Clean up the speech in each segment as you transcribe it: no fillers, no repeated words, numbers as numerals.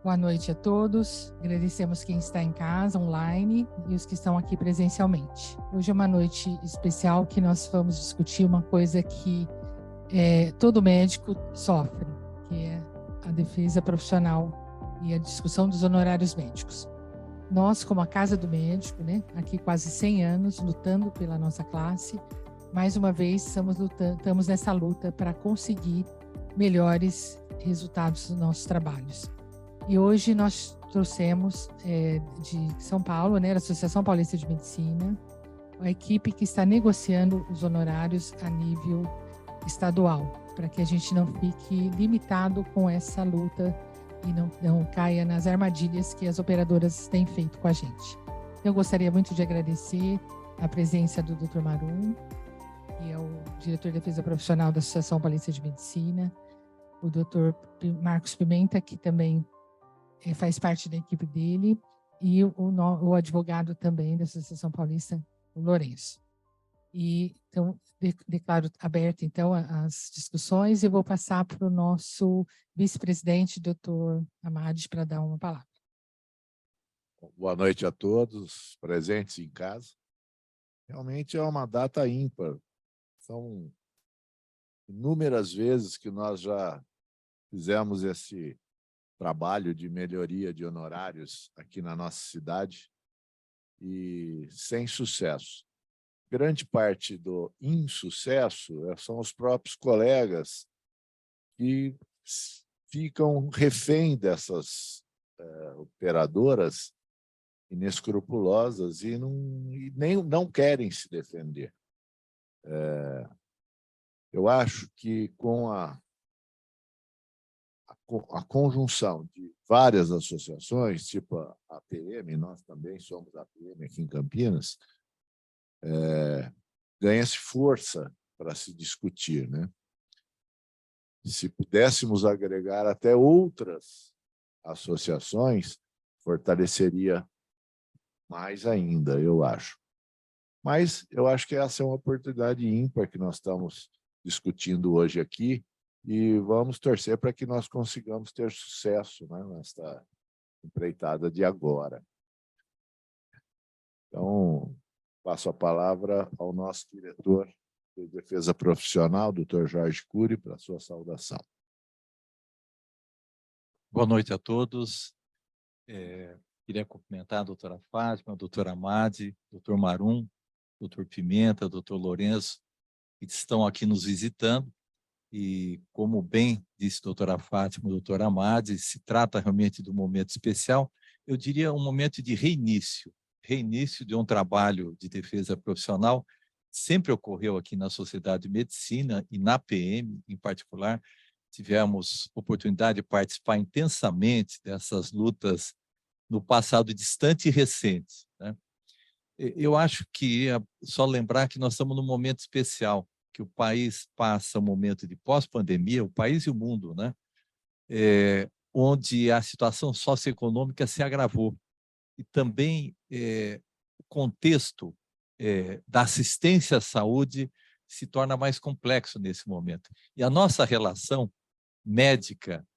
Boa noite a todos. Agradecemos quem está em casa, online, e os que estão aqui presencialmente. Hoje é uma noite especial que nós vamos discutir uma coisa que todo médico sofre, que é a defesa profissional e a discussão dos honorários médicos. Nós, como a Casa do Médico, aqui quase 100 anos, lutando pela nossa classe, mais uma vez estamos nessa luta para conseguir melhores resultados dos nossos trabalhos. E hoje nós trouxemos de São Paulo, da Associação Paulista de Medicina, a equipe que está negociando os honorários a nível estadual, para que a gente não fique limitado com essa luta e não caia nas armadilhas que as operadoras têm feito com a gente. Eu gostaria muito de agradecer a presença do Dr. Marum, que é o diretor de defesa profissional da Associação Paulista de Medicina, o Dr. Marcos Pimenta, que também faz parte da equipe dele, e o advogado também da Associação Paulista, o Lourenço. E, então, declaro aberto, então, as discussões e vou passar para o nosso vice-presidente, doutor Amades, para dar uma palavra. Boa noite a todos presentes em casa. Realmente é uma data ímpar. São inúmeras vezes que nós já fizemos esse trabalho de melhoria de honorários aqui na nossa cidade e sem sucesso. Grande parte do insucesso são os próprios colegas que ficam refém dessas operadoras inescrupulosas e não querem se defender. Eu acho que com a conjunção de várias associações, tipo a APM, nós também somos a APM aqui em Campinas, ganha-se força para se discutir, Se pudéssemos agregar até outras associações, fortaleceria mais ainda, eu acho. Mas eu acho que essa é uma oportunidade ímpar que nós estamos discutindo hoje aqui, e vamos torcer para que nós consigamos ter sucesso nesta empreitada de agora. Então, passo a palavra ao nosso diretor de defesa profissional, Dr. Jorge Cury, para a sua saudação. Boa noite a todos. Queria cumprimentar a doutora Fátima, a doutora Amade, doutor Marum, doutor Pimenta, doutor Lourenço, que estão aqui nos visitando. E, como bem disse a doutora Fátima, a doutora Amade, se trata realmente de um momento especial, eu diria um momento de reinício de um trabalho de defesa profissional, sempre ocorreu aqui na Sociedade de Medicina e na PM, em particular. Tivemos oportunidade de participar intensamente dessas lutas no passado distante e recente. Eu acho que só lembrar que nós estamos num momento especial, que o país passa um momento de pós-pandemia, o país e o mundo, onde a situação socioeconômica se agravou. E também o contexto da assistência à saúde se torna mais complexo nesse momento. E a nossa relação médica,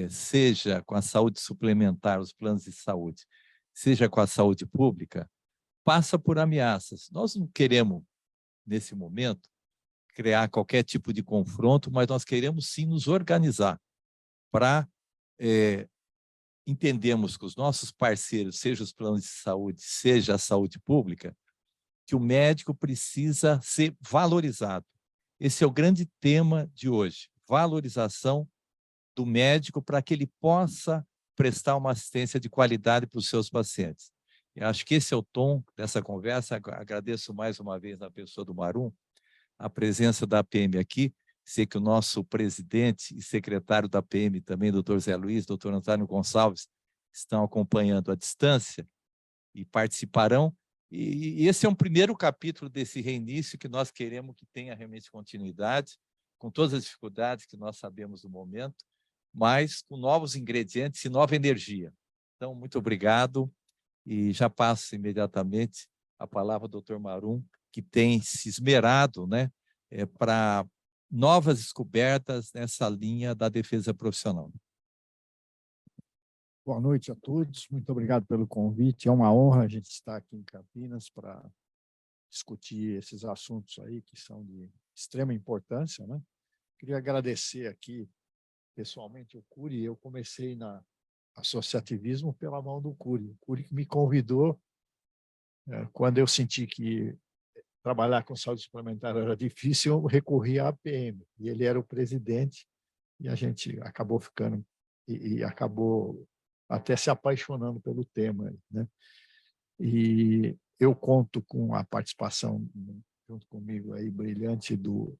seja com a saúde suplementar, os planos de saúde, seja com a saúde pública, passa por ameaças. Nós não queremos, nesse momento, criar qualquer tipo de confronto, mas nós queremos sim nos organizar para entendermos que os nossos parceiros, seja os planos de saúde, seja a saúde pública, que o médico precisa ser valorizado. Esse é o grande tema de hoje, valorização do médico para que ele possa prestar uma assistência de qualidade para os seus pacientes. Eu acho que esse é o tom dessa conversa. Agradeço mais uma vez na pessoa do Marum a presença da APM aqui. Sei que o nosso presidente e secretário da APM também, doutor Zé Luiz, doutor Antônio Gonçalves, estão acompanhando à distância e participarão. E esse é um primeiro capítulo desse reinício que nós queremos que tenha realmente continuidade, com todas as dificuldades que nós sabemos no momento, mas com novos ingredientes e nova energia. Então, muito obrigado, e já passo imediatamente a palavra ao doutor Marum, que tem se esmerado, né, para novas descobertas nessa linha da defesa profissional. Boa noite a todos, muito obrigado pelo convite. É uma honra a gente estar aqui em Campinas para discutir esses assuntos aí que são de extrema importância, né? Queria agradecer aqui pessoalmente o Cury. Eu comecei na associativismo pela mão do Cury. O Cury que me convidou quando eu senti que trabalhar com saúde suplementar era difícil, eu recorri à APM. E ele era o presidente e a gente acabou ficando e acabou até se apaixonando pelo tema, né? E eu conto com a participação junto comigo aí brilhante do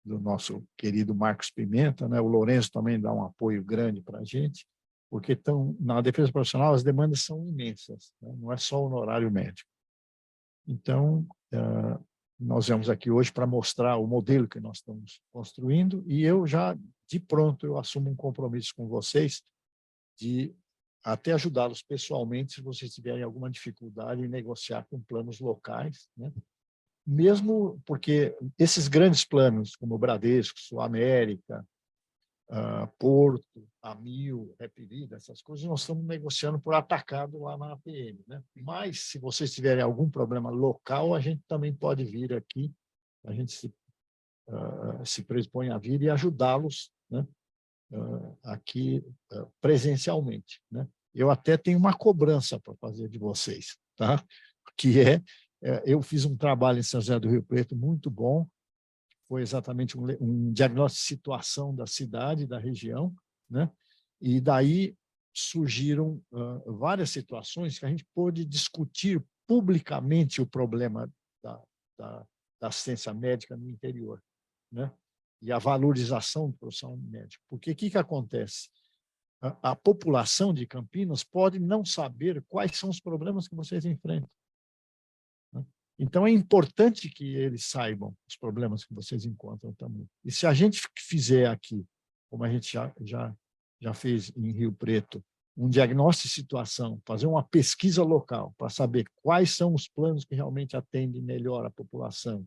nosso querido Marcos Pimenta, né? O Lourenço também dá um apoio grande para a gente, porque na defesa profissional as demandas são imensas, né? Não é só o honorário médico. Então, nós viemos aqui hoje para mostrar o modelo que nós estamos construindo, e eu já, de pronto, eu assumo um compromisso com vocês de até ajudá-los pessoalmente se vocês tiverem alguma dificuldade em negociar com planos locais, né? Mesmo porque esses grandes planos, como o Bradesco, Sul América, Porto, Amil, Repvida, essas coisas, nós estamos negociando por atacado lá na APM, né? Mas, se vocês tiverem algum problema local, a gente também pode vir aqui, a gente se predispõe a vir e ajudá-los, né? Aqui presencialmente, né? Eu até tenho uma cobrança para fazer de vocês, tá? Que eu fiz um trabalho em São José do Rio Preto muito bom, foi exatamente um diagnóstico de situação da cidade, da região, né? E daí surgiram várias situações que a gente pôde discutir publicamente o problema da assistência médica no interior, né? E a valorização do profissional médico. Porque o que acontece? A população de Campinas pode não saber quais são os problemas que vocês enfrentam, né? Então, é importante que eles saibam os problemas que vocês encontram também. E se a gente fizer aqui, como a gente já fez em Rio Preto, um diagnóstico de situação, fazer uma pesquisa local para saber quais são os planos que realmente atendem melhor a população,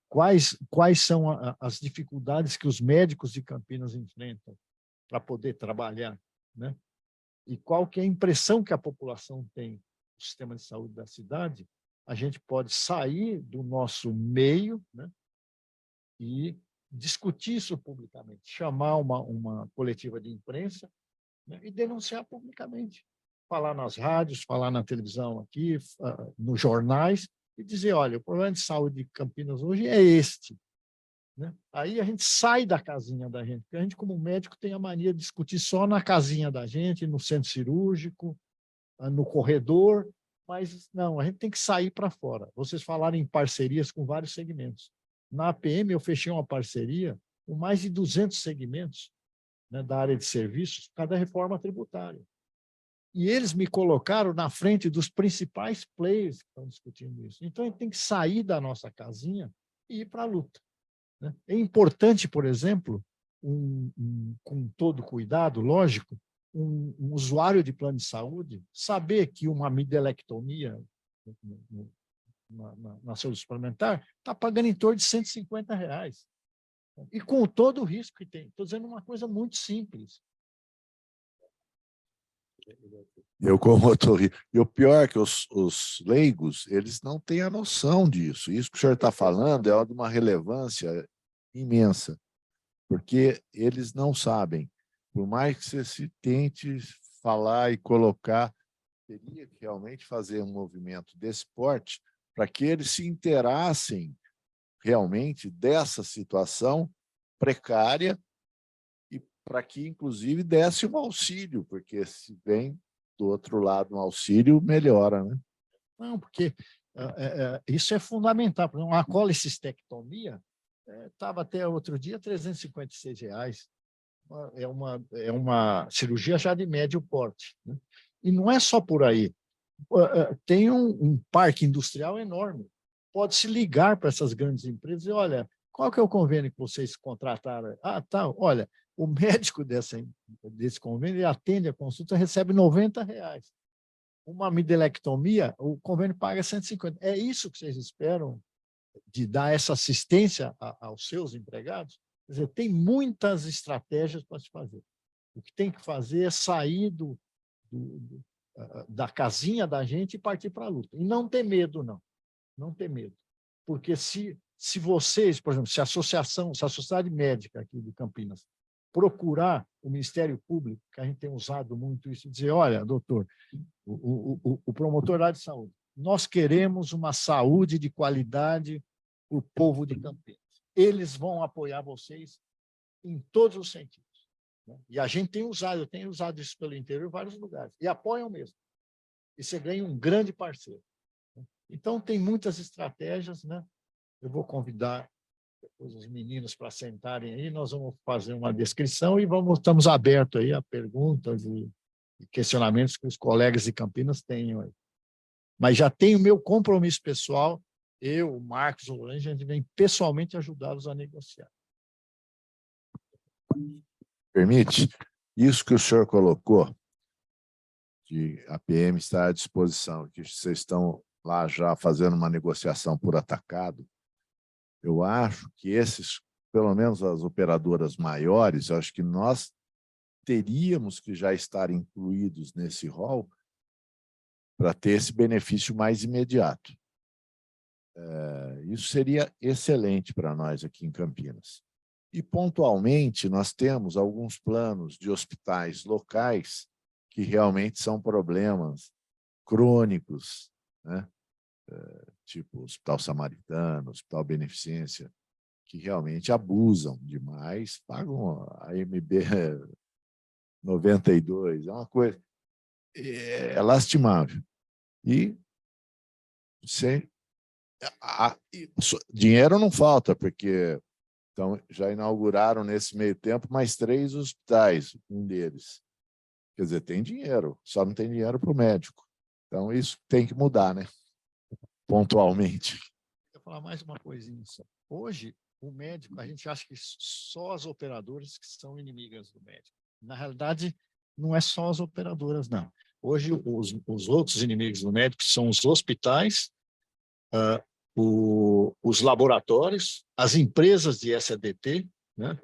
quais são as dificuldades que os médicos de Campinas enfrentam para poder trabalhar, né? E qual que é a impressão que a população tem do sistema de saúde da cidade, a gente pode sair do nosso meio, né, e discutir isso publicamente, chamar uma coletiva de imprensa, né, e denunciar publicamente, falar nas rádios, falar na televisão aqui, nos jornais, e dizer, olha, o problema de saúde de Campinas hoje é este, né? Aí a gente sai da casinha da gente, porque a gente, como médico, tem a mania de discutir só na casinha da gente, no centro cirúrgico, no corredor, mas não, a gente tem que sair para fora. Vocês falaram em parcerias com vários segmentos. Na APM, eu fechei uma parceria com mais de 200 segmentos, né, da área de serviços, cada reforma tributária. E eles me colocaram na frente dos principais players que estão discutindo isso. Então, a gente tem que sair da nossa casinha e ir para a luta, né? É importante, por exemplo, com todo cuidado, lógico, um usuário de plano de saúde saber que uma amidelectomia na saúde suplementar está pagando em torno de R$150. E com todo o risco que tem. Estou dizendo uma coisa muito simples. Eu como otorrino. E o pior é que os leigos, eles não têm a noção disso. Isso que o senhor está falando é de uma relevância imensa, porque eles não sabem. Por mais que você se tente falar e colocar, teria que realmente fazer um movimento desse porte para que eles se inteirassem realmente dessa situação precária e para que, inclusive, desse um auxílio, porque se vem do outro lado um auxílio, melhora, né? Não, porque isso é fundamental. Por exemplo, uma colicistectomia estava até outro dia R$356. É uma cirurgia já de médio porte, né? E não é só por aí. tem um parque industrial enorme. Pode-se ligar para essas grandes empresas e, olha, qual que é o convênio que vocês contrataram? Ah, tá, olha, o médico desse convênio, ele atende a consulta, recebe R$90. Uma amidelectomia, o convênio paga 150. É isso que vocês esperam de dar essa assistência aos seus empregados? Quer dizer, tem muitas estratégias para se fazer. O que tem que fazer é sair da casinha da gente e partir para a luta. E não ter medo, não. Não ter medo. Porque se vocês, por exemplo, se a Sociedade Médica aqui de Campinas procurar o Ministério Público, que a gente tem usado muito isso, dizer, olha, doutor, o promotor lá de saúde, nós queremos uma saúde de qualidade para o povo de Campinas. Eles vão apoiar vocês em todos os sentidos. Né? E a gente tem usado, eu tenho usado isso pelo interior em vários lugares, e apoiam mesmo. E você ganha um grande parceiro. Né? Então, tem muitas estratégias, né? Eu vou convidar depois os meninos para sentarem aí, nós vamos fazer uma descrição e estamos abertos aí a perguntas e questionamentos que os colegas de Campinas tenham aí. Mas já tenho o meu compromisso pessoal, eu, o Marcos, o Lourenço, a gente vem pessoalmente ajudá-los a negociar. Permite? Isso que o senhor colocou, que a PM está à disposição, que vocês estão lá já fazendo uma negociação por atacado, eu acho que esses, pelo menos as operadoras maiores, eu acho que nós teríamos que já estar incluídos nesse rol para ter esse benefício mais imediato. Isso seria excelente para nós aqui em Campinas. E, pontualmente, nós temos alguns planos de hospitais locais que realmente são problemas crônicos, né? Tipo Hospital Samaritano, Hospital Beneficência, que realmente abusam demais, pagam a MB 92, é uma coisa lastimável. E dinheiro não falta, porque então, já inauguraram nesse meio tempo mais 3 hospitais, um deles. Quer dizer, tem dinheiro, só não tem dinheiro para o médico. Então, isso tem que mudar, né? Pontualmente. Vou falar mais uma coisinha só. Hoje, o médico, a gente acha que só as operadoras que são inimigas do médico. Na realidade, não é só as operadoras, não. Hoje, os outros inimigos do médico são os hospitais, os laboratórios, as empresas de SADT, né?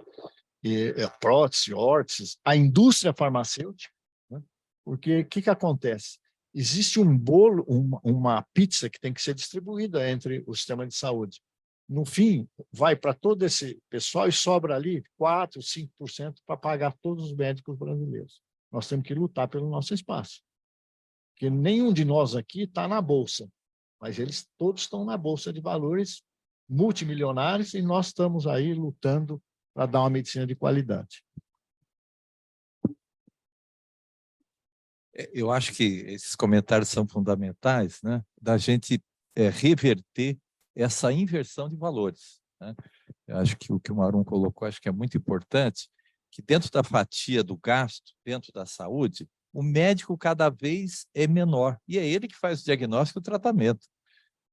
E prótese, órteses, a indústria farmacêutica, né? Porque o que acontece? Existe um bolo, uma pizza que tem que ser distribuída entre o sistema de saúde. No fim, vai para todo esse pessoal e sobra ali 4%, 5% para pagar todos os médicos brasileiros. Nós temos que lutar pelo nosso espaço. Porque nenhum de nós aqui está na Bolsa, mas eles todos estão na Bolsa de Valores multimilionários e nós estamos aí lutando para dar uma medicina de qualidade. Eu acho que esses comentários são fundamentais, né? Da gente reverter essa inversão de valores, né? Eu acho que o que o Marum colocou, acho que é muito importante, que dentro da fatia do gasto, dentro da saúde, o médico cada vez é menor, e é ele que faz o diagnóstico e o tratamento.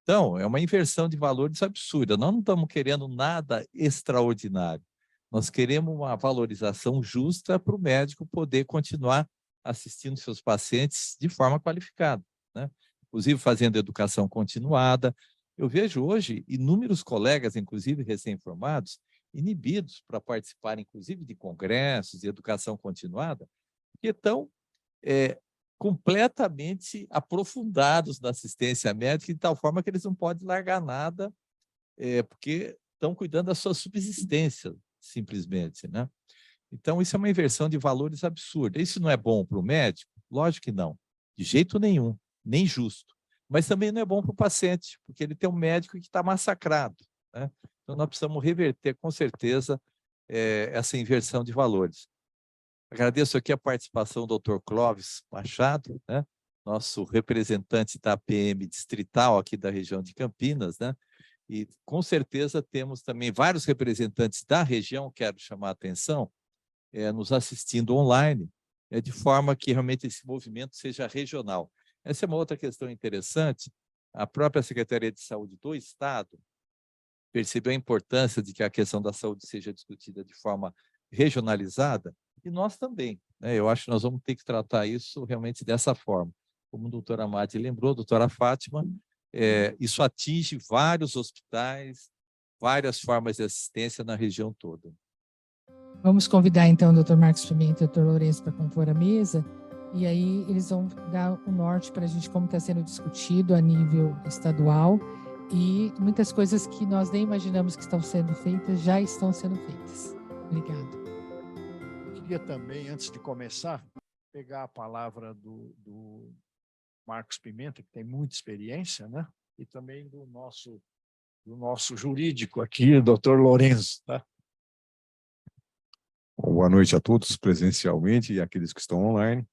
Então, é uma inversão de valores absurda. Nós não estamos querendo nada extraordinário. Nós queremos uma valorização justa para o médico poder continuar assistindo seus pacientes de forma qualificada, né? Inclusive fazendo educação continuada. Eu vejo hoje inúmeros colegas, inclusive recém-formados, inibidos para participar, inclusive, de congressos de educação continuada, que estão completamente aprofundados na assistência médica, de tal forma que eles não podem largar nada, porque estão cuidando da sua subsistência, simplesmente, né? Então, isso é uma inversão de valores absurda. Isso não é bom para o médico? Lógico que não, de jeito nenhum, nem justo. Mas também não é bom para o paciente, porque ele tem um médico que está massacrado, né? Então, nós precisamos reverter, com certeza, essa inversão de valores. Agradeço aqui a participação do Dr. Clóvis Machado, né? Nosso representante da PM distrital aqui da região de Campinas, né? E, com certeza, temos também vários representantes da região, quero chamar a atenção, nos assistindo online, de forma que realmente esse movimento seja regional. Essa é uma outra questão interessante. A própria Secretaria de Saúde do Estado percebeu a importância de que a questão da saúde seja discutida de forma regionalizada, e nós também, né? Eu acho que nós vamos ter que tratar isso realmente dessa forma. Como a doutora Madi lembrou, a doutora Fátima, isso atinge vários hospitais, várias formas de assistência na região toda. Vamos convidar, então, o Dr. Marcos Pimenta e o Dr. Lourenço para compor a mesa, e aí eles vão dar o norte para a gente como está sendo discutido a nível estadual, e muitas coisas que nós nem imaginamos que estão sendo feitas, já estão sendo feitas. Obrigado. Eu queria também, antes de começar, pegar a palavra do Marcos Pimenta, que tem muita experiência, né? E também do nosso jurídico aqui, doutor Lourenço, tá? Boa noite a todos presencialmente e aqueles que estão online.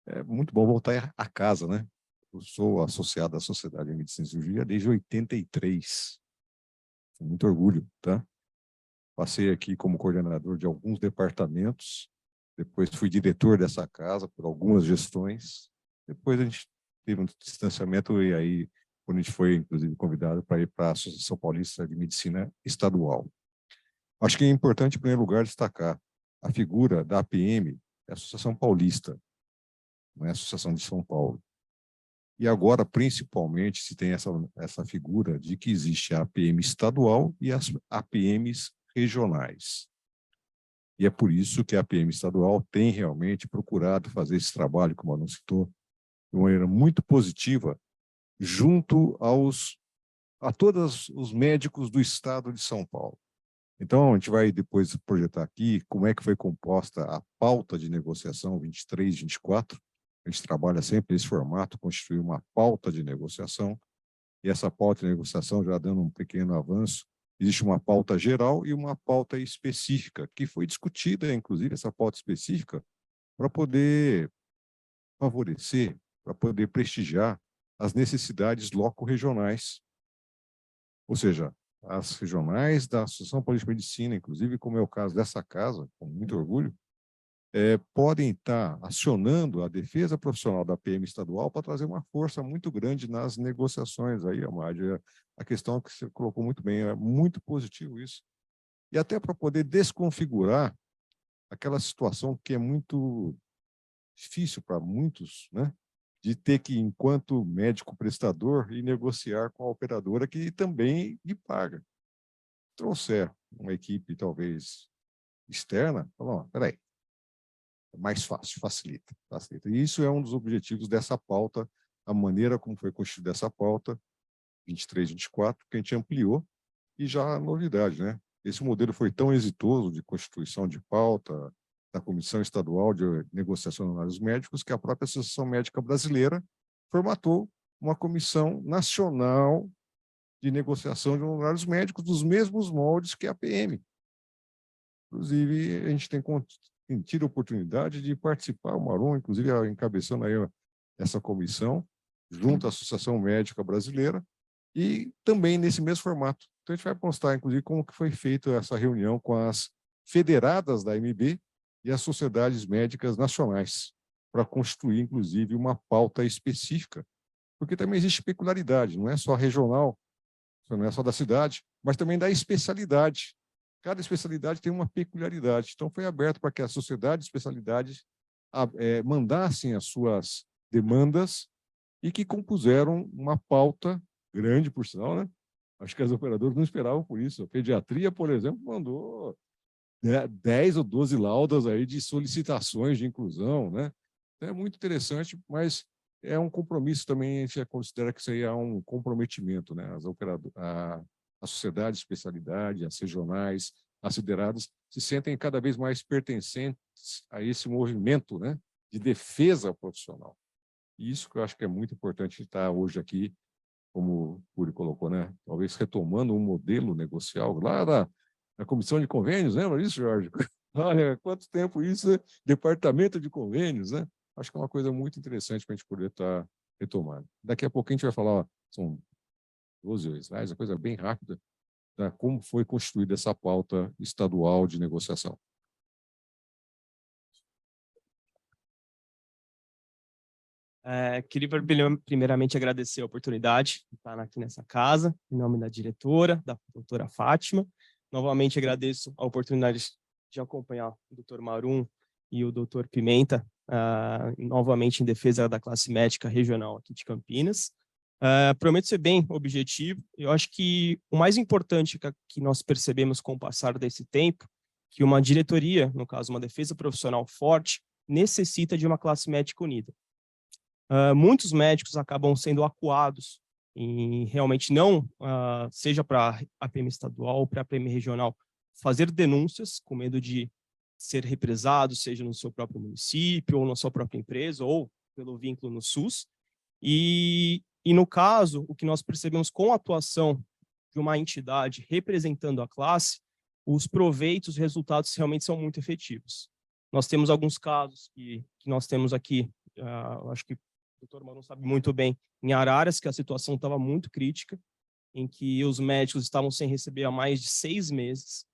É muito bom voltar a casa, né? Eu sou associado à Sociedade de Medicina e Cirurgia desde 83. Com muito orgulho, tá? Passei aqui como coordenador de alguns departamentos, depois fui diretor dessa casa por algumas gestões. Depois a gente teve um distanciamento e aí quando a gente foi, inclusive, convidado para ir para a Associação Paulista de Medicina Estadual. Acho que é importante, em primeiro lugar, destacar a figura da APM, é a Associação Paulista, não é a Associação de São Paulo. E agora, principalmente, se tem essa figura de que existe a APM estadual e as APMs regionais. E é por isso que a APM estadual tem realmente procurado fazer esse trabalho, como a Manu citou, de uma maneira muito positiva, junto a todos os médicos do estado de São Paulo. Então, a gente vai depois projetar aqui como é que foi composta a pauta de negociação 23, 24. A gente trabalha sempre nesse formato, constituir uma pauta de negociação. E essa pauta de negociação, já dando um pequeno avanço, existe uma pauta geral e uma pauta específica, que foi discutida, inclusive, essa pauta específica, para poder favorecer, para poder prestigiar as necessidades loco-regionais. Ou seja, as regionais da Associação Paulista de Medicina, inclusive, como é o caso dessa casa, com muito orgulho, podem estar acionando a defesa profissional da PM estadual para trazer uma força muito grande nas negociações. Aí, Amad, a questão que você colocou muito bem, é muito positivo isso. E até para poder desconfigurar aquela situação que é muito difícil para muitos, né? De ter que, enquanto médico prestador, ir negociar com a operadora que também lhe paga. Trouxer uma equipe, talvez, externa, falar, peraí, é mais fácil, facilita. E isso é um dos objetivos dessa pauta, a maneira como foi constituída essa pauta, 23, 24, que a gente ampliou, e já a novidade, né? Esse modelo foi tão exitoso de constituição de pauta, da Comissão Estadual de Negociação de Honorários Médicos, que a própria Associação Médica Brasileira formatou uma Comissão Nacional de Negociação de Honorários Médicos dos mesmos moldes que a PM. Inclusive, a gente tem tido a oportunidade de participar, o Marum, inclusive, encabeçando aí essa comissão, junto à Associação Médica Brasileira, e também nesse mesmo formato. Então, a gente vai postar, inclusive, como que foi feita essa reunião com as federadas da MB e as sociedades médicas nacionais, para constituir, inclusive, uma pauta específica, porque também existe peculiaridade, não é só regional, não é só da cidade, mas também da especialidade. Cada especialidade tem uma peculiaridade. Então, foi aberto para que as sociedades de especialidades mandassem as suas demandas e que compuseram uma pauta grande, por sinal, né? Acho que as operadoras não esperavam por isso. A pediatria, por exemplo, mandou 10 ou 12 laudas aí de solicitações de inclusão, né? Então, é muito interessante, mas é um compromisso também, a gente considera que isso aí é um comprometimento, né? A sociedade de especialidade, as regionais, as federadas, se sentem cada vez mais pertencentes a esse movimento, né, de defesa profissional. E isso que eu acho que é muito importante estar hoje aqui, como o Curi colocou, né, talvez retomando um modelo negocial lá da Comissão de Convênios, lembra disso, Jorge? Olha, quanto tempo isso, né? Departamento de Convênios, né? Acho que é uma coisa muito interessante para a gente poder estar retomando. Daqui a pouco a gente vai falar, ó, são 12 slides, uma coisa bem rápida, tá? Como foi constituída essa pauta estadual de negociação. Queria primeiramente agradecer a oportunidade de estar aqui nessa casa, em nome da diretora, da doutora Fátima. Novamente agradeço a oportunidade de acompanhar o doutor Marum e o doutor Pimenta, novamente em defesa da classe médica regional aqui de Campinas. Prometo ser bem objetivo. Eu acho que o mais importante que nós percebemos com o passar desse tempo, que uma diretoria, no caso uma defesa profissional forte, necessita de uma classe médica unida. Muitos médicos acabam sendo acuados em realmente não, seja para a PM estadual ou para a PM regional, fazer denúncias com medo de ser represado, seja no seu próprio município ou na sua própria empresa ou pelo vínculo no SUS. E no caso, o que nós percebemos com a atuação de uma entidade representando a classe, os proveitos, os resultados realmente são muito efetivos. Nós temos alguns casos que nós temos aqui, acho que o doutor Marum sabe muito bem, em Araras, que a situação estava muito crítica, em que os médicos estavam sem receber há mais de 6 meses,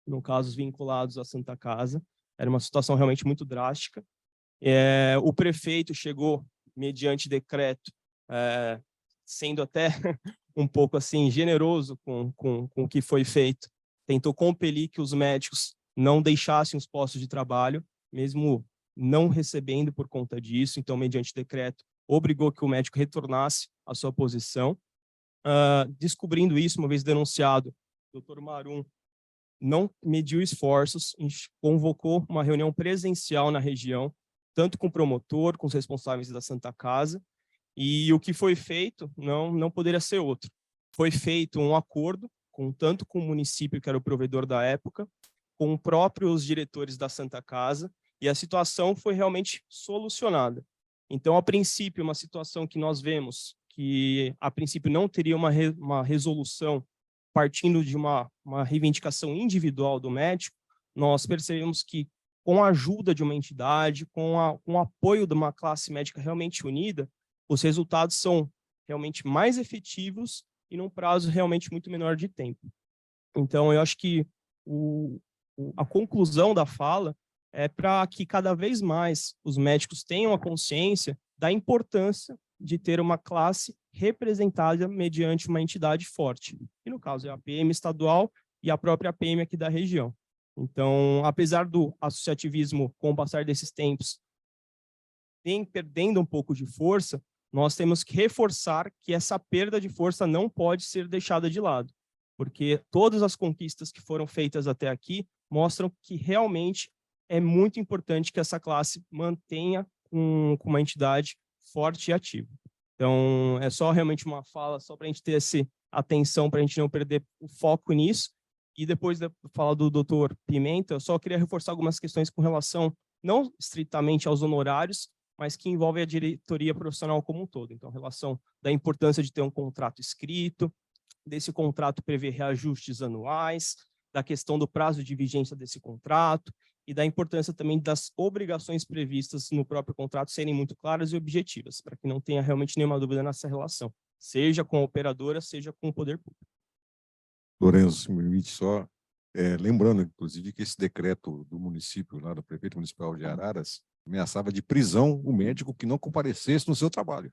no caso vinculados à Santa Casa. Era uma situação realmente muito drástica. O prefeito chegou, mediante decreto, sendo até um pouco assim generoso com o que foi feito, tentou compelir que os médicos não deixassem os postos de trabalho, mesmo não recebendo por conta disso. Então, mediante decreto, obrigou que o médico retornasse à sua posição. Descobrindo isso, uma vez denunciado, o doutor Marum não mediu esforços, convocou uma reunião presencial na região, tanto com o promotor, com os responsáveis da Santa Casa, e o que foi feito não poderia ser outro. Foi feito um acordo, tanto com o município, que era o provedor da época, com os próprios diretores da Santa Casa, e a situação foi realmente solucionada. Então, a princípio, uma situação que nós vemos que, a princípio, não teria uma resolução partindo de uma reivindicação individual do médico, nós percebemos que, com a ajuda de uma entidade, com o apoio de uma classe médica realmente unida, os resultados são realmente mais efetivos e num prazo realmente muito menor de tempo. Então, eu acho que a conclusão da fala é para que cada vez mais os médicos tenham a consciência da importância de ter uma classe representada mediante uma entidade forte. E no caso é a PM estadual e a própria PM aqui da região. Então, apesar do associativismo, com o passar desses tempos, perdendo um pouco de força, nós temos que reforçar que essa perda de força não pode ser deixada de lado, porque todas as conquistas que foram feitas até aqui mostram que realmente é muito importante que essa classe mantenha uma entidade forte e ativa. Então, é só realmente uma fala, só para a gente ter essa atenção, para a gente não perder o foco nisso. E depois da fala do doutor Pimenta, eu só queria reforçar algumas questões com relação, não estritamente aos honorários, mas que envolvem a diretoria profissional como um todo. Então, a relação da importância de ter um contrato escrito, desse contrato prever reajustes anuais, da questão do prazo de vigência desse contrato e da importância também das obrigações previstas no próprio contrato serem muito claras e objetivas, para que não tenha realmente nenhuma dúvida nessa relação, seja com a operadora, seja com o poder público. Lourenço, se me permite só, lembrando, inclusive, que esse decreto do município, lá do prefeito municipal de Araras, ameaçava de prisão o médico que não comparecesse no seu trabalho.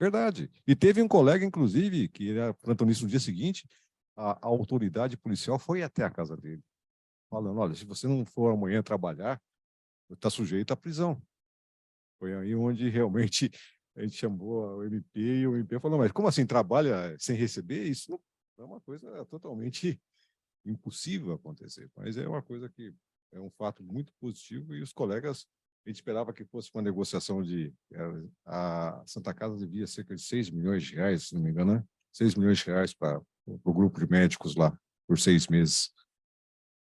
Verdade. E teve um colega, inclusive, que era plantonista no dia seguinte, a autoridade policial foi até a casa dele, falando, olha, se você não for amanhã trabalhar, está sujeito à prisão. Foi aí onde realmente a gente chamou o MP e o MP falou, mas como assim, trabalha sem receber? Isso não é uma coisa totalmente impossível acontecer, mas é uma coisa que é um fato muito positivo e os colegas, a gente esperava que fosse uma negociação a Santa Casa devia cerca de 6 milhões de reais, se não me engano, né? 6 milhões de reais para o grupo de médicos lá, por 6 meses.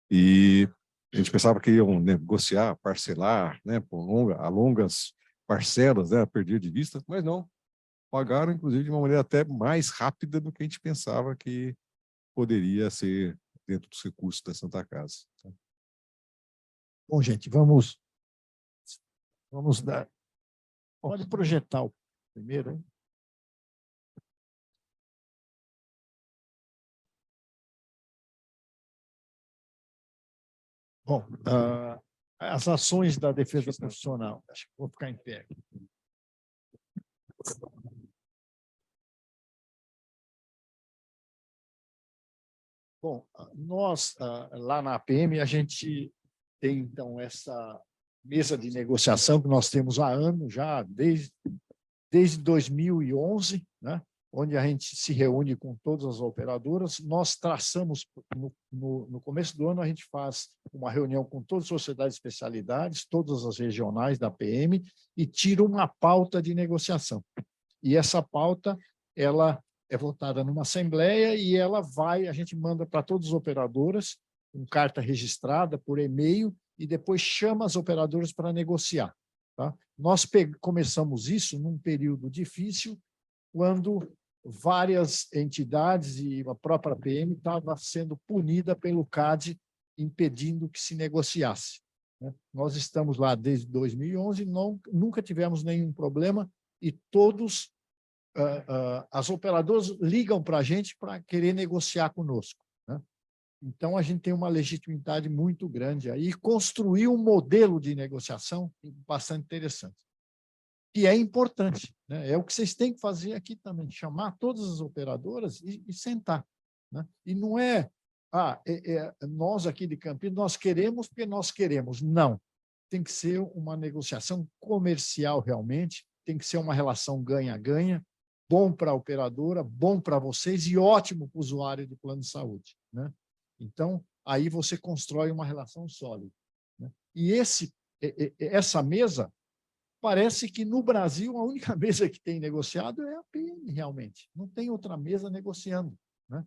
E a gente pensava que iam negociar, parcelar, né, por longas parcelas, né, a perder de vista, mas não. Pagaram, inclusive, de uma maneira até mais rápida do que a gente pensava que poderia ser dentro dos recursos da Santa Casa. Bom, gente, vamos dar... Pode projetar o primeiro, hein? Bom, as ações da defesa profissional, acho que vou ficar em pé. Bom, nós, lá na APM, a gente tem, então, essa mesa de negociação que nós temos há anos já, desde 2011, né? Onde a gente se reúne com todas as operadoras. Nós traçamos, no começo do ano, a gente faz uma reunião com todas as sociedades de especialidades, todas as regionais da PM, e tira uma pauta de negociação. E essa pauta, ela é votada numa assembleia e a gente manda para todas as operadoras, com carta registrada, por e-mail, e depois chama as operadoras para negociar. Tá? Nós começamos isso num período difícil, quando várias entidades e a própria PM estava sendo punida pelo CAD, impedindo que se negociasse. Né? Nós estamos lá desde 2011, nunca tivemos nenhum problema, e todos as operadoras ligam para a gente para querer negociar conosco. Né? Então, a gente tem uma legitimidade muito grande aí, e construir um modelo de negociação bastante interessante. E é importante, né? É o que vocês têm que fazer aqui também, chamar todas as operadoras e sentar. Né? E não é, nós aqui de Campinas, nós queremos porque nós queremos. Não. Tem que ser uma negociação comercial realmente, tem que ser uma relação ganha-ganha, bom para a operadora, bom para vocês e ótimo para o usuário de plano de saúde. Né? Então, aí você constrói uma relação sólida. Né? E essa mesa, parece que no Brasil a única mesa que tem negociado é a PM, realmente. Não tem outra mesa negociando. Né?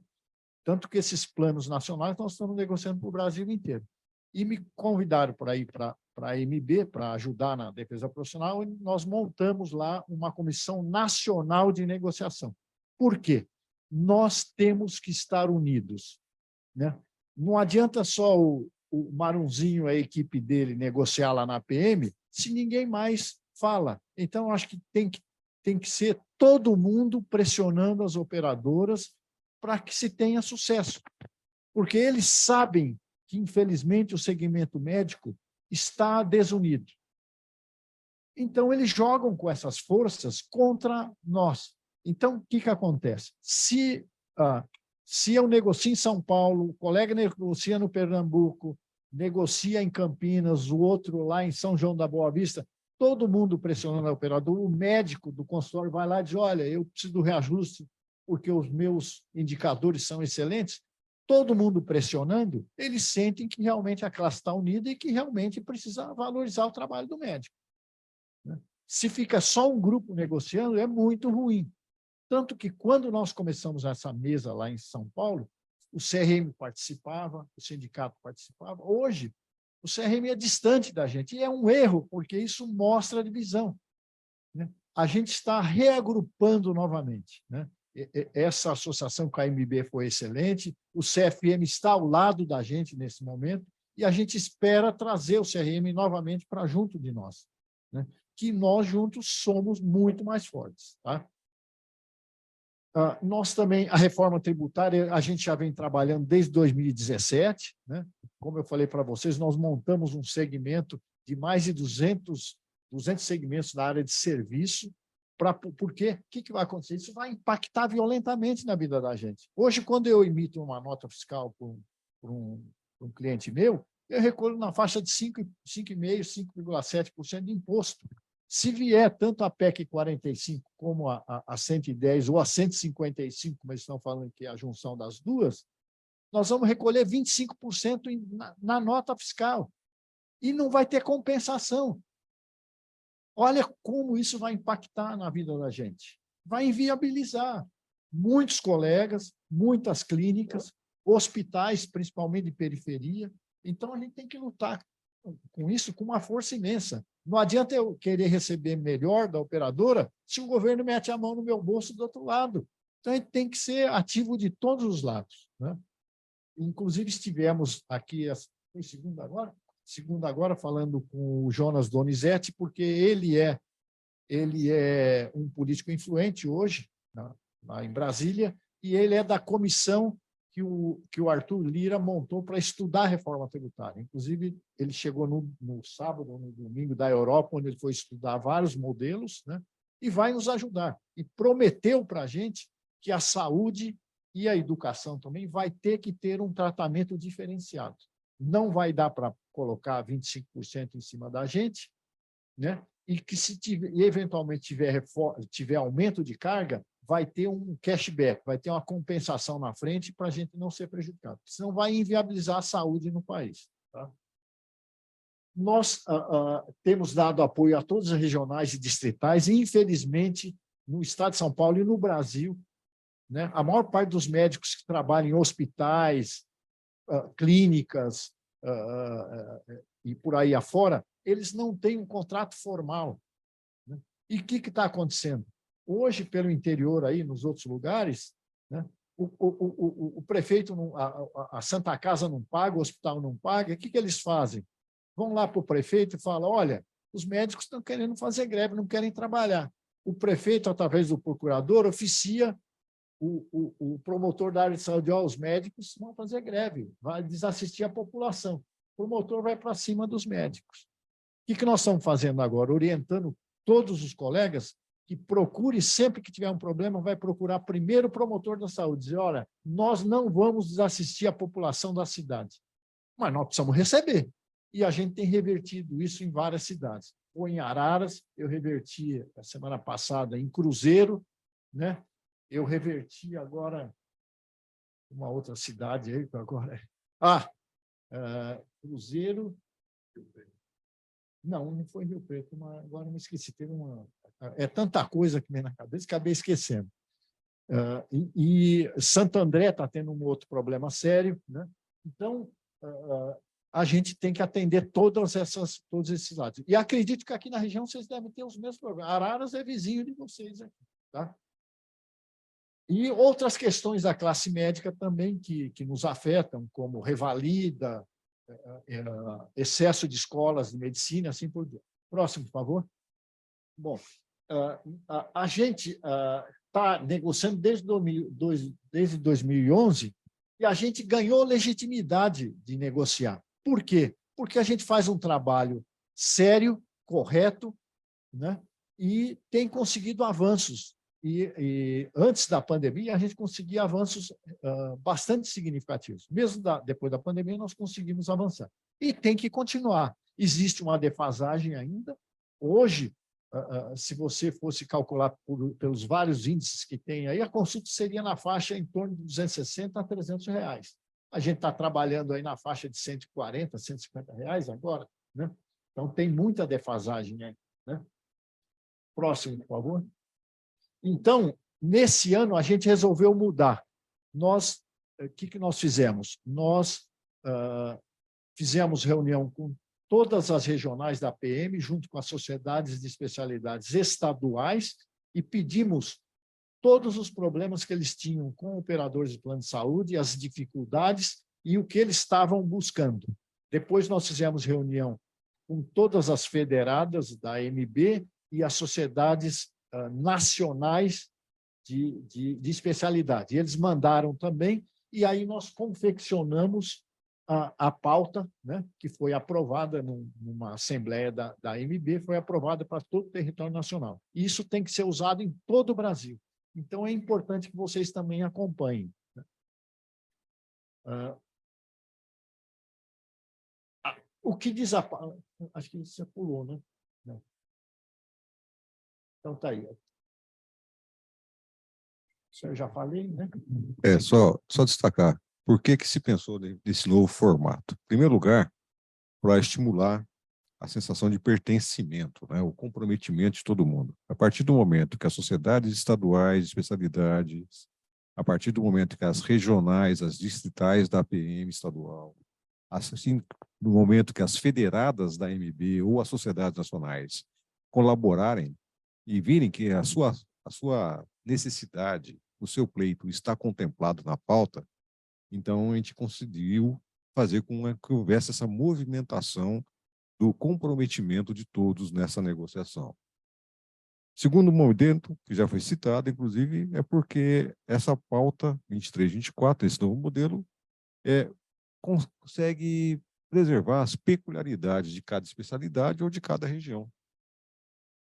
Tanto que esses planos nacionais nós estamos negociando para o Brasil inteiro. E me convidaram para ir para a MB, para ajudar na defesa profissional, e nós montamos lá uma comissão nacional de negociação. Por quê? Nós temos que estar unidos. Né? Não adianta só o Marunzinho, a equipe dele, negociar lá na PM, se ninguém mais fala. Então, acho que tem que ser todo mundo pressionando as operadoras para que se tenha sucesso. Porque eles sabem que, infelizmente, o segmento médico está desunido. Então, eles jogam com essas forças contra nós. Então, o que acontece? Se eu negocio em São Paulo, o colega negocia no Pernambuco, negocia em Campinas, o outro lá em São João da Boa Vista, todo mundo pressionando a operadora, o médico do consultório vai lá e diz, olha, eu preciso do reajuste porque os meus indicadores são excelentes. Todo mundo pressionando, eles sentem que realmente a classe está unida e que realmente precisa valorizar o trabalho do médico. Né? Se fica só um grupo negociando, é muito ruim. Tanto que, quando nós começamos essa mesa lá em São Paulo, o CRM participava, o sindicato participava. Hoje, o CRM é distante da gente, e é um erro, porque isso mostra a divisão. Né? A gente está reagrupando novamente. Né? Essa associação com a MB foi excelente, o CFM está ao lado da gente nesse momento, e a gente espera trazer o CRM novamente para junto de nós. Né? Que nós juntos somos muito mais fortes. Tá? Nós também, a reforma tributária, a gente já vem trabalhando desde 2017, né? Como eu falei para vocês, nós montamos um segmento de mais de 200 segmentos na área de serviço, porque o que vai acontecer? Isso vai impactar violentamente na vida da gente. Hoje, quando eu emito uma nota fiscal para um cliente meu, eu recolho na faixa de 5,5%, 5,7% de imposto. Se vier tanto a PEC 45 como a 110 ou a 155, como eles estão falando que é a junção das duas, nós vamos recolher 25% na nota fiscal. E não vai ter compensação. Olha como isso vai impactar na vida da gente. Vai inviabilizar. Muitos colegas, muitas clínicas, hospitais, principalmente de periferia. Então, a gente tem que lutar com isso com uma força imensa. Não adianta eu querer receber melhor da operadora se o governo mete a mão no meu bolso do outro lado. Então, a gente tem que ser ativo de todos os lados. Né? Inclusive, estivemos aqui, foi segunda agora, falando com o Jonas Donizete, porque ele é um político influente hoje, lá em Brasília, e ele é da comissão que o Arthur Lira montou para estudar a reforma tributária. Inclusive, ele chegou no sábado ou no domingo da Europa, onde ele foi estudar vários modelos, né? e vai nos ajudar. E prometeu para a gente que a saúde e a educação também vai ter que ter um tratamento diferenciado. Não vai dar para colocar 25% em cima da gente, né? E que se tiver, eventualmente tiver aumento de carga, vai ter um cashback, vai ter uma compensação na frente para a gente não ser prejudicado. Senão vai inviabilizar a saúde no país. Tá? Nós temos dado apoio a todas as regionais e distritais, e, infelizmente, no estado de São Paulo e no Brasil, né, a maior parte dos médicos que trabalham em hospitais, clínicas e por aí afora, eles não têm um contrato formal. Né? E o que está acontecendo? Hoje, pelo interior, aí, nos outros lugares, né, o prefeito, a Santa Casa não paga, o hospital não paga, o que eles fazem? Vão lá para o prefeito e falam, olha, os médicos estão querendo fazer greve, não querem trabalhar. O prefeito, através do procurador, oficia o promotor da área de saúde, os médicos vão fazer greve, vai desassistir a população. O promotor vai para cima dos médicos. O que nós estamos fazendo agora? Orientando todos os colegas que procure, sempre que tiver um problema, vai procurar primeiro o promotor da saúde, dizer, olha, nós não vamos desassistir a população da cidade, mas nós precisamos receber. E a gente tem revertido isso em várias cidades. Ou em Araras, eu reverti a semana passada em Cruzeiro, né? Eu reverti agora uma outra cidade aí, agora. Cruzeiro. Não foi Rio Preto, mas agora me esqueci. Teve tanta coisa que vem na cabeça que acabei esquecendo. E Santo André está tendo um outro problema sério, né? Então, a gente tem que atender todos esses lados. E acredito que aqui na região vocês devem ter os mesmos problemas. Araras é vizinho de vocês aqui, tá? E outras questões da classe médica também que nos afetam, como revalida, excesso de escolas de medicina, assim por diante. Próximo, por favor. Bom, a gente está negociando desde 2011 e a gente ganhou legitimidade de negociar. Por quê? Porque a gente faz um trabalho sério, correto, né? E tem conseguido avanços. E antes da pandemia, a gente conseguia avanços bastante significativos. Mesmo depois da pandemia, nós conseguimos avançar. E tem que continuar. Existe uma defasagem ainda. Hoje, se você fosse calcular pelos vários índices que tem aí, a consulta seria na faixa em torno de 260 a 300 reais. A gente está trabalhando aí na faixa de 140, 150 reais agora, né? Então, tem muita defasagem aí, né? Próximo, por favor. Então, nesse ano, a gente resolveu mudar. O que nós fizemos? Nós fizemos reunião com todas as regionais da PM, junto com as sociedades de especialidades estaduais, e pedimos todos os problemas que eles tinham com operadores de plano de saúde, as dificuldades e o que eles estavam buscando. Depois nós fizemos reunião com todas as federadas da MB e as sociedades nacionais de especialidade. Eles mandaram também, e aí nós confeccionamos a pauta, né, que foi aprovada numa assembleia da MB, foi aprovada para todo o território nacional. E isso tem que ser usado em todo o Brasil. Então, é importante que vocês também acompanhem. O que diz a... Acho que você pulou, né? Não. Então, está aí. Isso eu já falei, né? Só destacar. Por que se pensou nesse novo formato? Em primeiro lugar, para estimular a sensação de pertencimento, né? O comprometimento de todo mundo. A partir do momento que as sociedades estaduais de especialidades, a partir do momento que as regionais, as distritais da APM estadual, assim, no momento que as federadas da MB ou as sociedades nacionais colaborarem e virem que a sua necessidade, o seu pleito está contemplado na pauta, então a gente conseguiu fazer com que houvesse essa movimentação do comprometimento de todos nessa negociação. Segundo momento, que já foi citado, inclusive, é porque essa pauta 23-24, esse novo modelo, consegue preservar as peculiaridades de cada especialidade ou de cada região.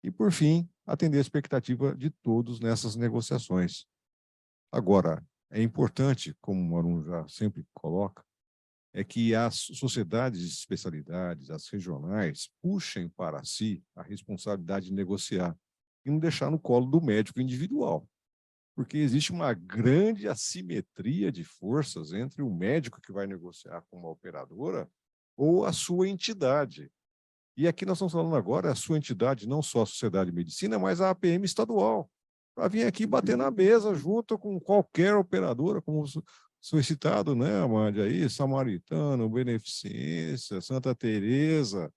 E, por fim, atender a expectativa de todos nessas negociações. Agora, é importante, como o Marum já sempre coloca, é que as sociedades de especialidades, as regionais, puxem para si a responsabilidade de negociar e não deixar no colo do médico individual. Porque existe uma grande assimetria de forças entre o médico que vai negociar com uma operadora ou a sua entidade. E aqui nós estamos falando agora a sua entidade, não só a Sociedade de Medicina, mas a APM estadual, para vir aqui bater na mesa junto com qualquer operadora, como solicitado, né, Amade, aí, Samaritano, Beneficência, Santa Teresa,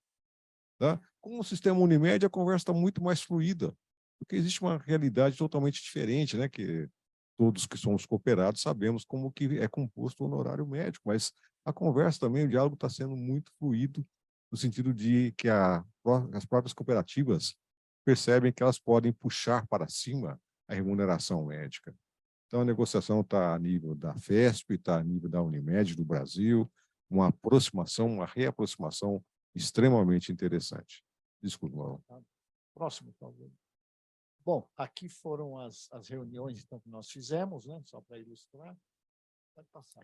tá? Com o sistema Unimed, a conversa está muito mais fluida, porque existe uma realidade totalmente diferente, né, que todos que somos cooperados sabemos como que é composto o honorário médico, mas a conversa também, o diálogo está sendo muito fluido, no sentido de que as próprias cooperativas percebem que elas podem puxar para cima a remuneração médica. Então, a negociação está a nível da FESP, está a nível da Unimed do Brasil, uma aproximação, uma reaproximação extremamente interessante. Desculpa, Mauro. Próximo, talvez. Bom, aqui foram as reuniões então, que nós fizemos, né? Só para ilustrar. Pode passar.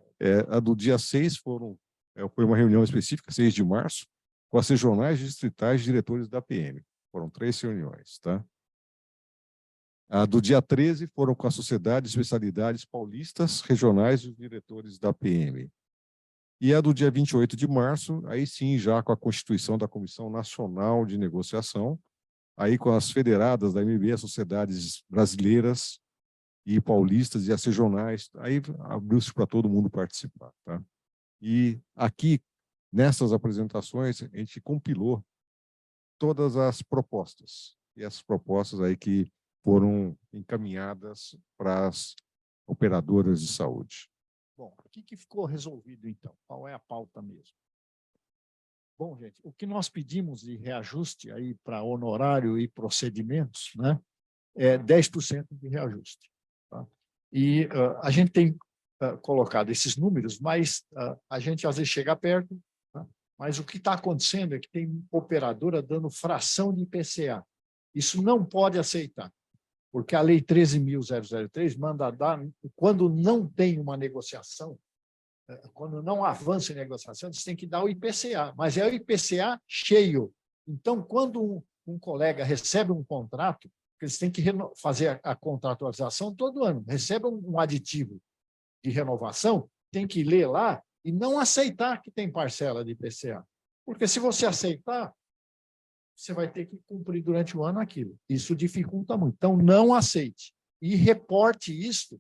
A do dia 6 foi uma reunião específica, 6 de março, com as regionais distritais diretores da PM. Foram 3 reuniões, tá? A do dia 13 foram com a Sociedade de Especialidades Paulistas Regionais e os diretores da PM. E a do dia 28 de março, aí sim, já com a constituição da Comissão Nacional de Negociação, aí com as federadas da MB, as sociedades brasileiras e paulistas e as regionais, aí abriu-se para todo mundo participar, tá? E aqui, nessas apresentações, a gente compilou todas as propostas, e essas propostas aí que foram encaminhadas para as operadoras de saúde. Bom, o que ficou resolvido, então? Qual é a pauta mesmo? Bom, gente, o que nós pedimos de reajuste aí para honorário e procedimentos, né, é 10% de reajuste. Tá? E a gente tem colocado esses números, mas a gente às vezes chega perto, tá? Mas o que está acontecendo é que tem operadora dando fração de IPCA. Isso não pode aceitar, porque a Lei 13.003 manda dar, quando não tem uma negociação, quando não avança em negociação, eles têm que dar o IPCA, mas é o IPCA cheio. Então, quando um colega recebe um contrato, eles têm que fazer a contratualização todo ano, recebe um aditivo de renovação, tem que ler lá e não aceitar que tem parcela de IPCA. Porque se você aceitar, você vai ter que cumprir durante o ano aquilo. Isso dificulta muito. Então, não aceite. E reporte isso.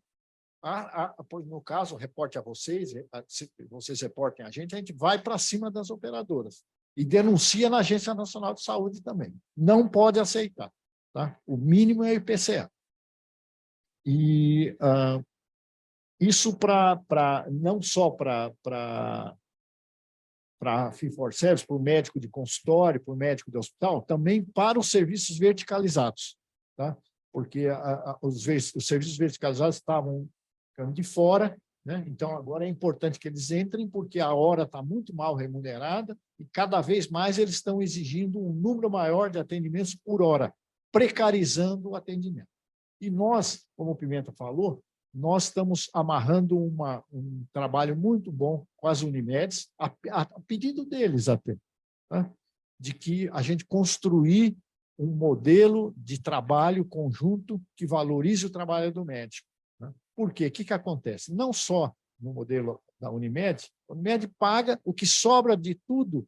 No caso, reporte a vocês, se vocês reportem a gente vai para cima das operadoras. E denuncia na Agência Nacional de Saúde também. Não pode aceitar. Tá? O mínimo é o IPCA. E isso não só para fee-for-service, para o médico de consultório, para o médico de hospital, também para os serviços verticalizados. Tá? Porque os serviços verticalizados estavam ficando de fora, né? Então agora é importante que eles entrem, porque a hora está muito mal remunerada e cada vez mais eles estão exigindo um número maior de atendimentos por hora, precarizando o atendimento. E nós, como o Pimenta falou, nós estamos amarrando um trabalho muito bom com as Unimedes, a pedido deles até, tá? De que a gente construir um modelo de trabalho conjunto que valorize o trabalho do médico. Por quê? O que acontece? Não só no modelo da Unimed, a Unimed paga o que sobra de tudo,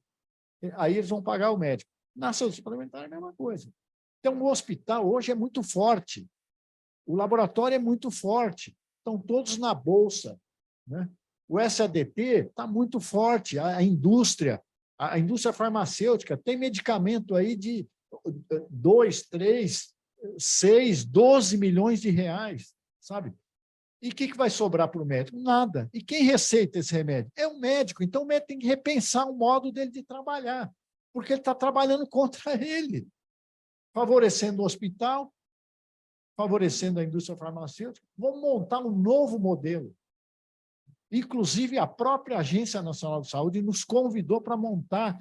aí eles vão pagar o médico. Na saúde suplementar é a mesma coisa. Então, o hospital hoje é muito forte, o laboratório é muito forte, estão todos na bolsa, né? O SADP está muito forte, a indústria farmacêutica tem medicamento aí de 2, 3, 6, 12 milhões de reais, sabe? E o que vai sobrar para o médico? Nada. E quem receita esse remédio? É o médico. Então, o médico tem que repensar o modo dele de trabalhar, porque ele está trabalhando contra ele, favorecendo o hospital, favorecendo a indústria farmacêutica. Vamos montar um novo modelo. Inclusive, a própria Agência Nacional de Saúde nos convidou para montar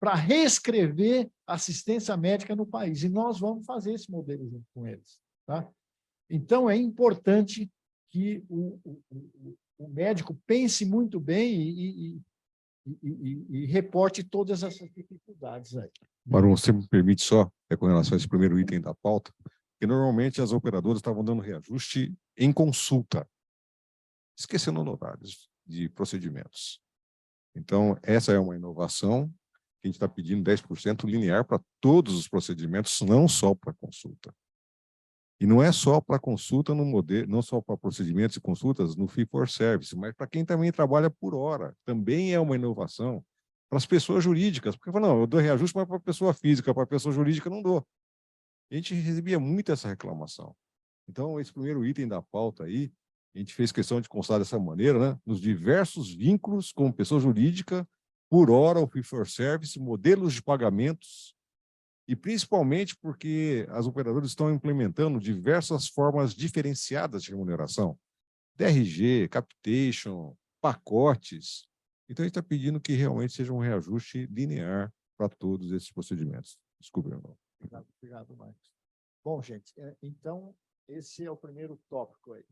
para reescrever assistência médica no país. E nós vamos fazer esse modelo junto com eles. Tá? Então, é importante que o médico pense muito bem e reporte todas essas dificuldades aí. Marum, você me permite só, com relação a esse primeiro item da pauta, que normalmente as operadoras estavam dando reajuste em consulta, esquecendo honorários de procedimentos. Então, essa é uma inovação que a gente está pedindo 10% linear para todos os procedimentos, não só para consulta. E não é só para consulta no modelo, não só para procedimentos e consultas no fee for service, mas para quem também trabalha por hora. Também é uma inovação para as pessoas jurídicas. Porque, não, eu dou reajuste, mas para a pessoa física, para a pessoa jurídica não dou. A gente recebia muito essa reclamação. Então, esse primeiro item da pauta aí, a gente fez questão de constar dessa maneira, né? Nos diversos vínculos com pessoa jurídica, por hora, o fee for service, modelos de pagamentos, e principalmente porque as operadoras estão implementando diversas formas diferenciadas de remuneração. DRG, capitation, pacotes. Então, a gente está pedindo que realmente seja um reajuste linear para todos esses procedimentos. Desculpe, irmão. Obrigado, Marcos. Bom, gente, então, esse é o primeiro tópico aí.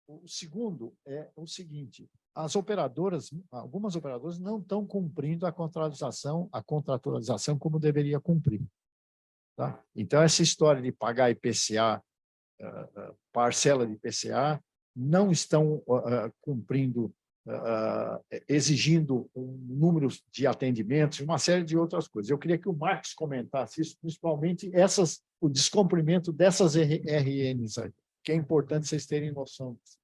O segundo é o seguinte: algumas operadoras não estão cumprindo a contratualização como deveria cumprir. Tá? Então, essa história de pagar IPCA, parcela de IPCA, não estão cumprindo, exigindo um número de atendimentos, uma série de outras coisas. Eu queria que o Marcos comentasse isso, principalmente o descumprimento dessas RNs aí, que é importante vocês terem noção disso.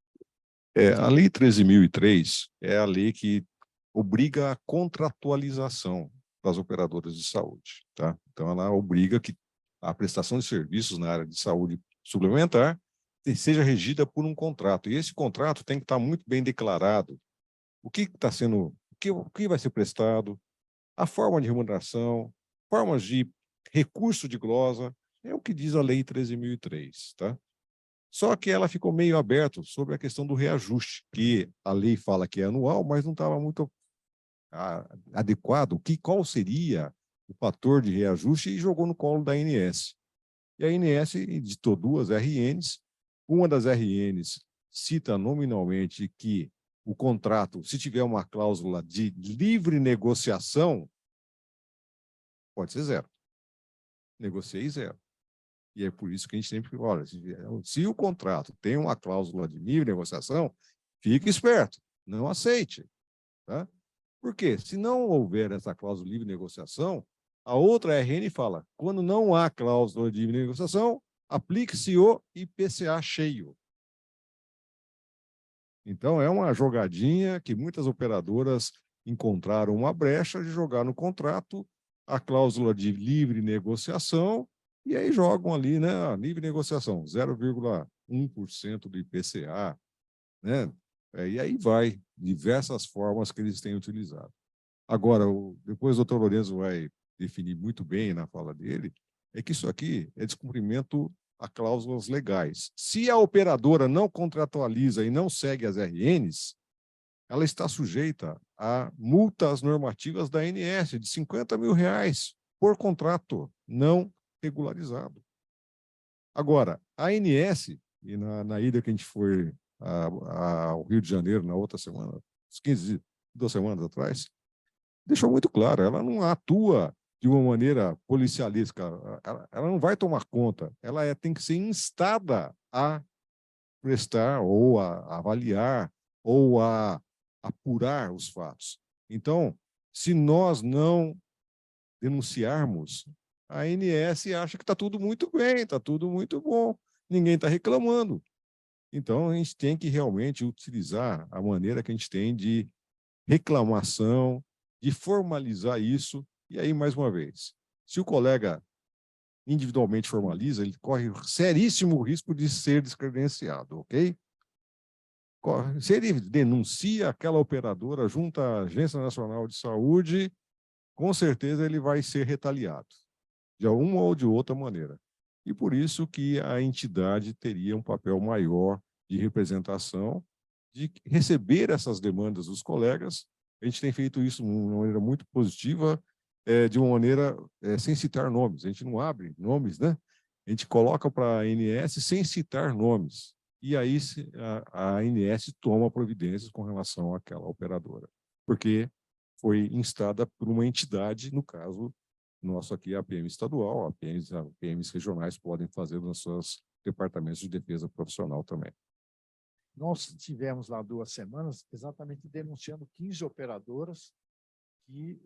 A Lei 13.003 é a lei que obriga a contratualização das operadoras de saúde. Tá? Então, ela obriga que a prestação de serviços na área de saúde suplementar seja regida por um contrato. E esse contrato tem que estar muito bem declarado. O que está sendo, o que vai ser prestado, a forma de remuneração, formas de recurso de glosa, é o que diz a Lei 13.003, tá? Só que ela ficou meio aberta sobre a questão do reajuste, que a lei fala que é anual, mas não estava muito adequado. Qual seria o fator de reajuste, e jogou no colo da ANS. E a ANS editou 2 RNs. Uma das RNs cita nominalmente que o contrato, se tiver uma cláusula de livre negociação, pode ser 0. Negociei 0. E é por isso que a gente sempre olha, se o contrato tem uma cláusula de livre negociação, fique esperto, não aceite. Tá? Por quê? Se não houver essa cláusula de livre negociação, a outra RN fala, quando não há cláusula de livre negociação, aplique-se o IPCA cheio. Então, é uma jogadinha que muitas operadoras encontraram uma brecha de jogar no contrato a cláusula de livre negociação, e aí jogam ali, né, livre negociação, 0,1% do IPCA, né? E aí vai, diversas formas que eles têm utilizado. Agora, depois o doutor Lourenço vai definir muito bem na fala dele, é que isso aqui é descumprimento a cláusulas legais. Se a operadora não contratualiza e não segue as RNs, ela está sujeita a multas normativas da ANS de R$50 mil por contrato não regularizado. Agora, a ANS, e na ida que a gente foi ao Rio de Janeiro na outra semana, 2 semanas atrás, deixou muito claro, ela não atua de uma maneira policialística, ela não vai tomar conta, ela tem que ser instada a prestar ou a avaliar ou a apurar os fatos. Então, se nós não denunciarmos, a ANS acha que está tudo muito bem, está tudo muito bom, ninguém está reclamando. Então, a gente tem que realmente utilizar a maneira que a gente tem de reclamação, de formalizar isso. E aí, mais uma vez, se o colega individualmente formaliza, ele corre seríssimo risco de ser descredenciado, ok? Se ele denuncia aquela operadora junto à Agência Nacional de Saúde, com certeza ele vai ser retaliado, de uma ou de outra maneira. E por isso que a entidade teria um papel maior de representação, de receber essas demandas dos colegas. A gente tem feito isso de uma maneira muito positiva, de uma maneira sem citar nomes. A gente não abre nomes, né? A gente coloca para a ANS sem citar nomes. E aí a ANS toma providências com relação àquela operadora, porque foi instada por uma entidade, no caso nosso aqui, a PM estadual, a PMs regionais podem fazer nos seus departamentos de defesa profissional também. Nós tivemos lá 2 semanas exatamente denunciando 15 operadoras que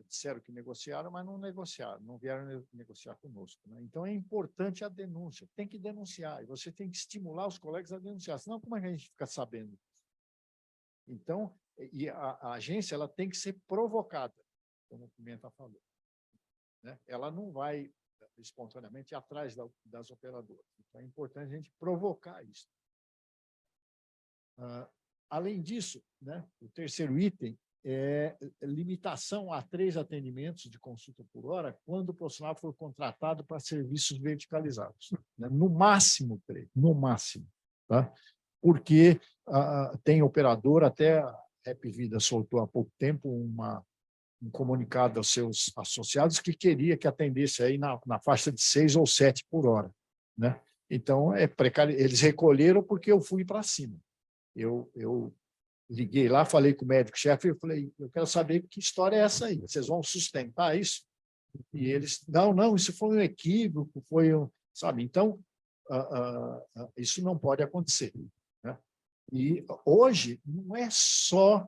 disseram que negociaram, mas não negociaram, não vieram negociar conosco, né? Então, é importante a denúncia, tem que denunciar, e você tem que estimular os colegas a denunciar, senão como é que a gente fica sabendo? Então, e a agência ela tem que ser provocada, como o Pimenta falou, né? Ela não vai espontaneamente atrás das operadoras. Então, é importante a gente provocar isso. Além disso, né, o terceiro item é limitação a 3 atendimentos de consulta por hora quando o profissional for contratado para serviços verticalizados, né? No máximo 3, no máximo, tá? Porque tem operador, até a Rap Vida soltou há pouco tempo um comunicado aos seus associados que queria que atendesse aí na faixa de 6 ou 7 por hora, né? Então, eles recolheram porque eu fui para cima. Eu liguei lá, falei com o médico-chefe, eu falei, eu quero saber que história é essa aí, vocês vão sustentar isso? E eles, não, isso foi um equívoco, sabe? Então, isso não pode acontecer, né? E hoje não é só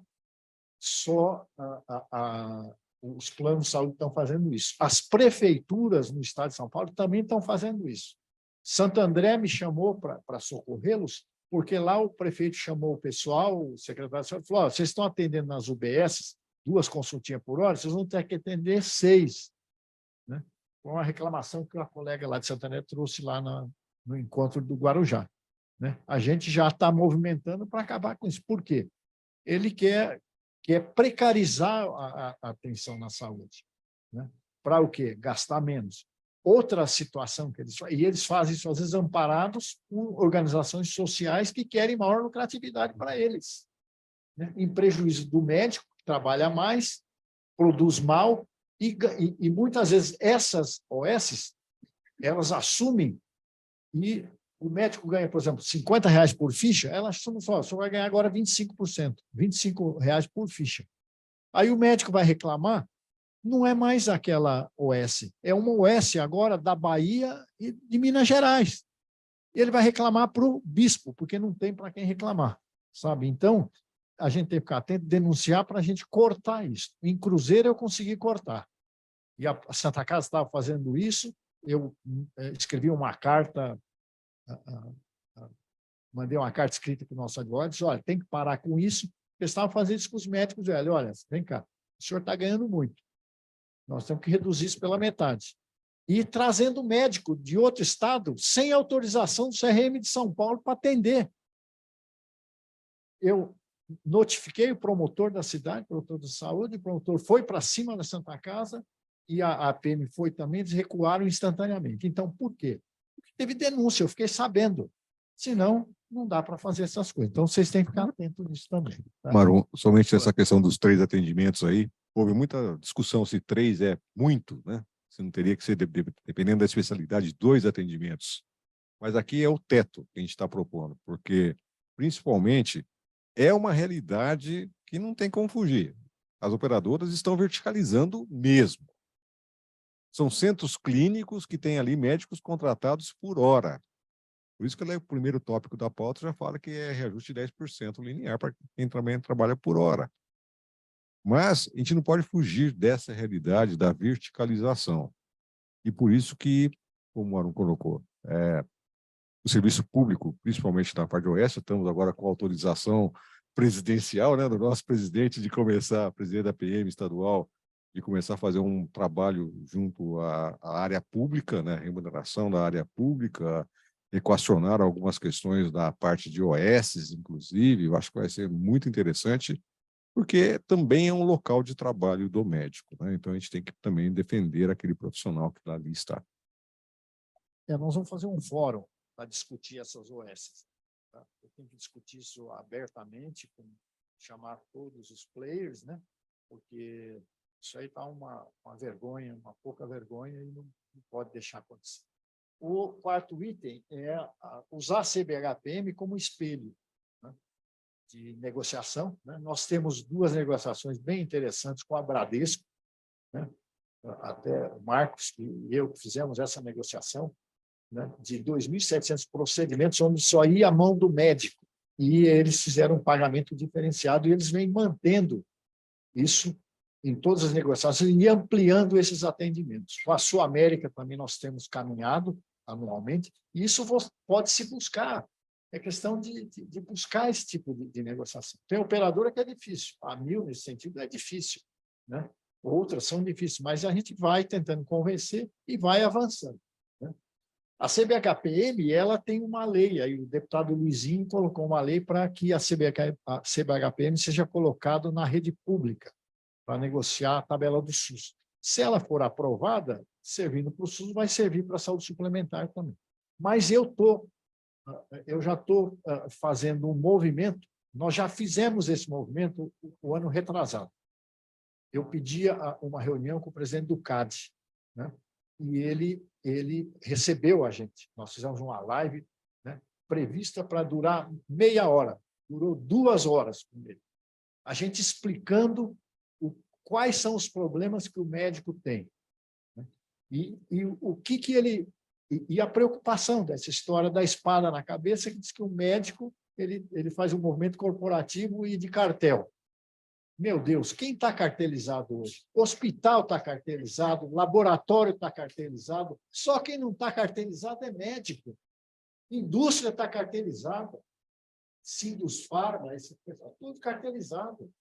os planos de saúde que estão fazendo isso. As prefeituras no estado de São Paulo também estão fazendo isso. Santo André me chamou para socorrê-los, porque lá o prefeito chamou o pessoal, o secretário de saúde, falou, vocês estão atendendo nas UBS 2 consultinhas por hora, vocês vão ter que atender 6. Né? Foi uma reclamação que a colega lá de Santo André trouxe lá no encontro do Guarujá. Né? A gente já está movimentando para acabar com isso. Por quê? Ele quer precarizar a atenção na saúde. Né? Para o quê? Gastar menos. Outra situação que eles fazem isso, às vezes, amparados por organizações sociais que querem maior lucratividade para eles, né? Em prejuízo do médico, que trabalha mais, produz mal, e muitas vezes essas OS, elas assumem, e o médico ganha, por exemplo, R$50 por ficha, elas assumem só, vai ganhar agora 25%, R$25 por ficha. Aí o médico vai reclamar, não é mais aquela OS, é uma OS agora da Bahia e de Minas Gerais. E ele vai reclamar para o bispo, porque não tem para quem reclamar, sabe? Então, a gente tem que ficar atento, denunciar para a gente cortar isso. Em Cruzeiro eu consegui cortar. E a Santa Casa estava fazendo isso, eu escrevi uma carta, mandei uma carta escrita para o nosso advogado, disse, olha, tem que parar com isso. Eles estavam fazendo isso com os médicos, velho, olha, vem cá, o senhor está ganhando muito. Nós temos que reduzir isso pela metade. E trazendo médico de outro estado, sem autorização do CRM de São Paulo para atender. Eu notifiquei o promotor da cidade, o promotor de saúde, o promotor foi para cima da Santa Casa e a PM foi também, eles recuaram instantaneamente. Então, por quê? Porque teve denúncia, eu fiquei sabendo. Senão, não dá para fazer essas coisas. Então, vocês têm que ficar atentos nisso também. Tá? Marum, somente essa questão dos 3 atendimentos aí, houve muita discussão se 3 é muito, né? Se não teria que ser, dependendo da especialidade, 2 atendimentos. Mas aqui é o teto que a gente está propondo, porque, principalmente, é uma realidade que não tem como fugir. As operadoras estão verticalizando mesmo. São centros clínicos que têm ali médicos contratados por hora. Por isso que o primeiro tópico da pauta já fala que é reajuste de 10% linear para quem também trabalha por hora. Mas a gente não pode fugir dessa realidade da verticalização. E por isso que, como o Marum colocou, o serviço público, principalmente na parte oeste, estamos agora com autorização presidencial, né, do nosso presidente de começar, presidente da PM estadual, de começar a fazer um trabalho junto à área pública, né, remuneração da área pública, equacionar algumas questões da parte de OS, inclusive, eu acho que vai ser muito interessante, porque também é um local de trabalho do médico, né? Então a gente tem que também defender aquele profissional que lá ali está. Nós vamos fazer um fórum para discutir essas OS. Tá? Eu tenho que discutir isso abertamente, chamar todos os players, né? Porque Isso aí está uma vergonha, uma pouca vergonha, e não pode deixar acontecer. O quarto item é usar a CBHPM como espelho, né, de negociação, né? Nós temos 2 negociações bem interessantes com a Bradesco, né? Até o Marcos e eu que fizemos essa negociação, né, de 2.700 procedimentos, onde só ia a mão do médico, e eles fizeram um pagamento diferenciado, e eles vêm mantendo isso em todas as negociações e ampliando esses atendimentos. Com a Sul América também nós temos caminhado anualmente, e isso pode se buscar. É questão de buscar esse tipo de negociação. Tem operadora que é difícil, a Mil, nesse sentido, é difícil, né? Outras são difíceis, mas a gente vai tentando convencer e vai avançando, né? A CBHPM, ela tem uma lei, aí o deputado Luizinho colocou uma lei para que a CBHPM seja colocado na rede pública, para negociar a tabela do SUS. Se ela for aprovada, servindo para o SUS, vai servir para a saúde suplementar também. Mas eu já estou fazendo um movimento, nós já fizemos esse movimento o ano retrasado. Eu pedi uma reunião com o presidente do CAD, né? E ele recebeu a gente. Nós fizemos uma live, né, prevista para durar meia hora. Durou 2 horas com ele. A gente explicando quais são os problemas que o médico tem, né? E o que ele... E a preocupação dessa história da espada na cabeça, que diz que o médico ele faz um movimento corporativo e de cartel. Meu Deus, quem está cartelizado hoje? Hospital está cartelizado, laboratório está cartelizado, só quem não está cartelizado é médico. Indústria está cartelizada, Sindusfarma, esse pessoal, tudo cartelizado.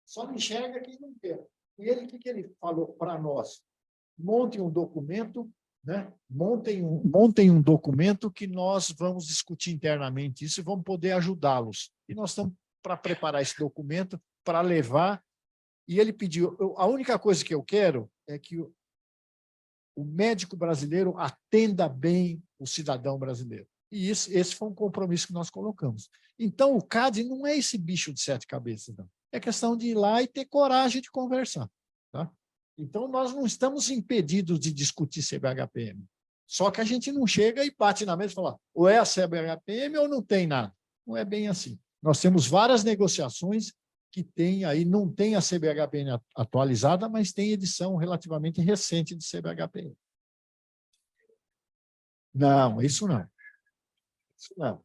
Só não enxerga quem não quer. E ele, o que ele falou para nós? Montem um documento, né? Montem um documento que nós vamos discutir internamente isso e vamos poder ajudá-los. E nós estamos para preparar esse documento, para levar, e ele pediu, a única coisa que eu quero é que o médico brasileiro atenda bem o cidadão brasileiro. E esse foi um compromisso que nós colocamos. Então, o CAD não é esse bicho de 7 cabeças, não. É questão de ir lá e ter coragem de conversar, tá? Então, nós não estamos impedidos de discutir CBHPM. Só que a gente não chega e bate na mesa e fala, ou é a CBHPM ou não tem nada. Não é bem assim. Nós temos várias negociações que tem aí, não tem a CBHPM atualizada, mas tem edição relativamente recente de CBHPM. Não, isso não. Isso não.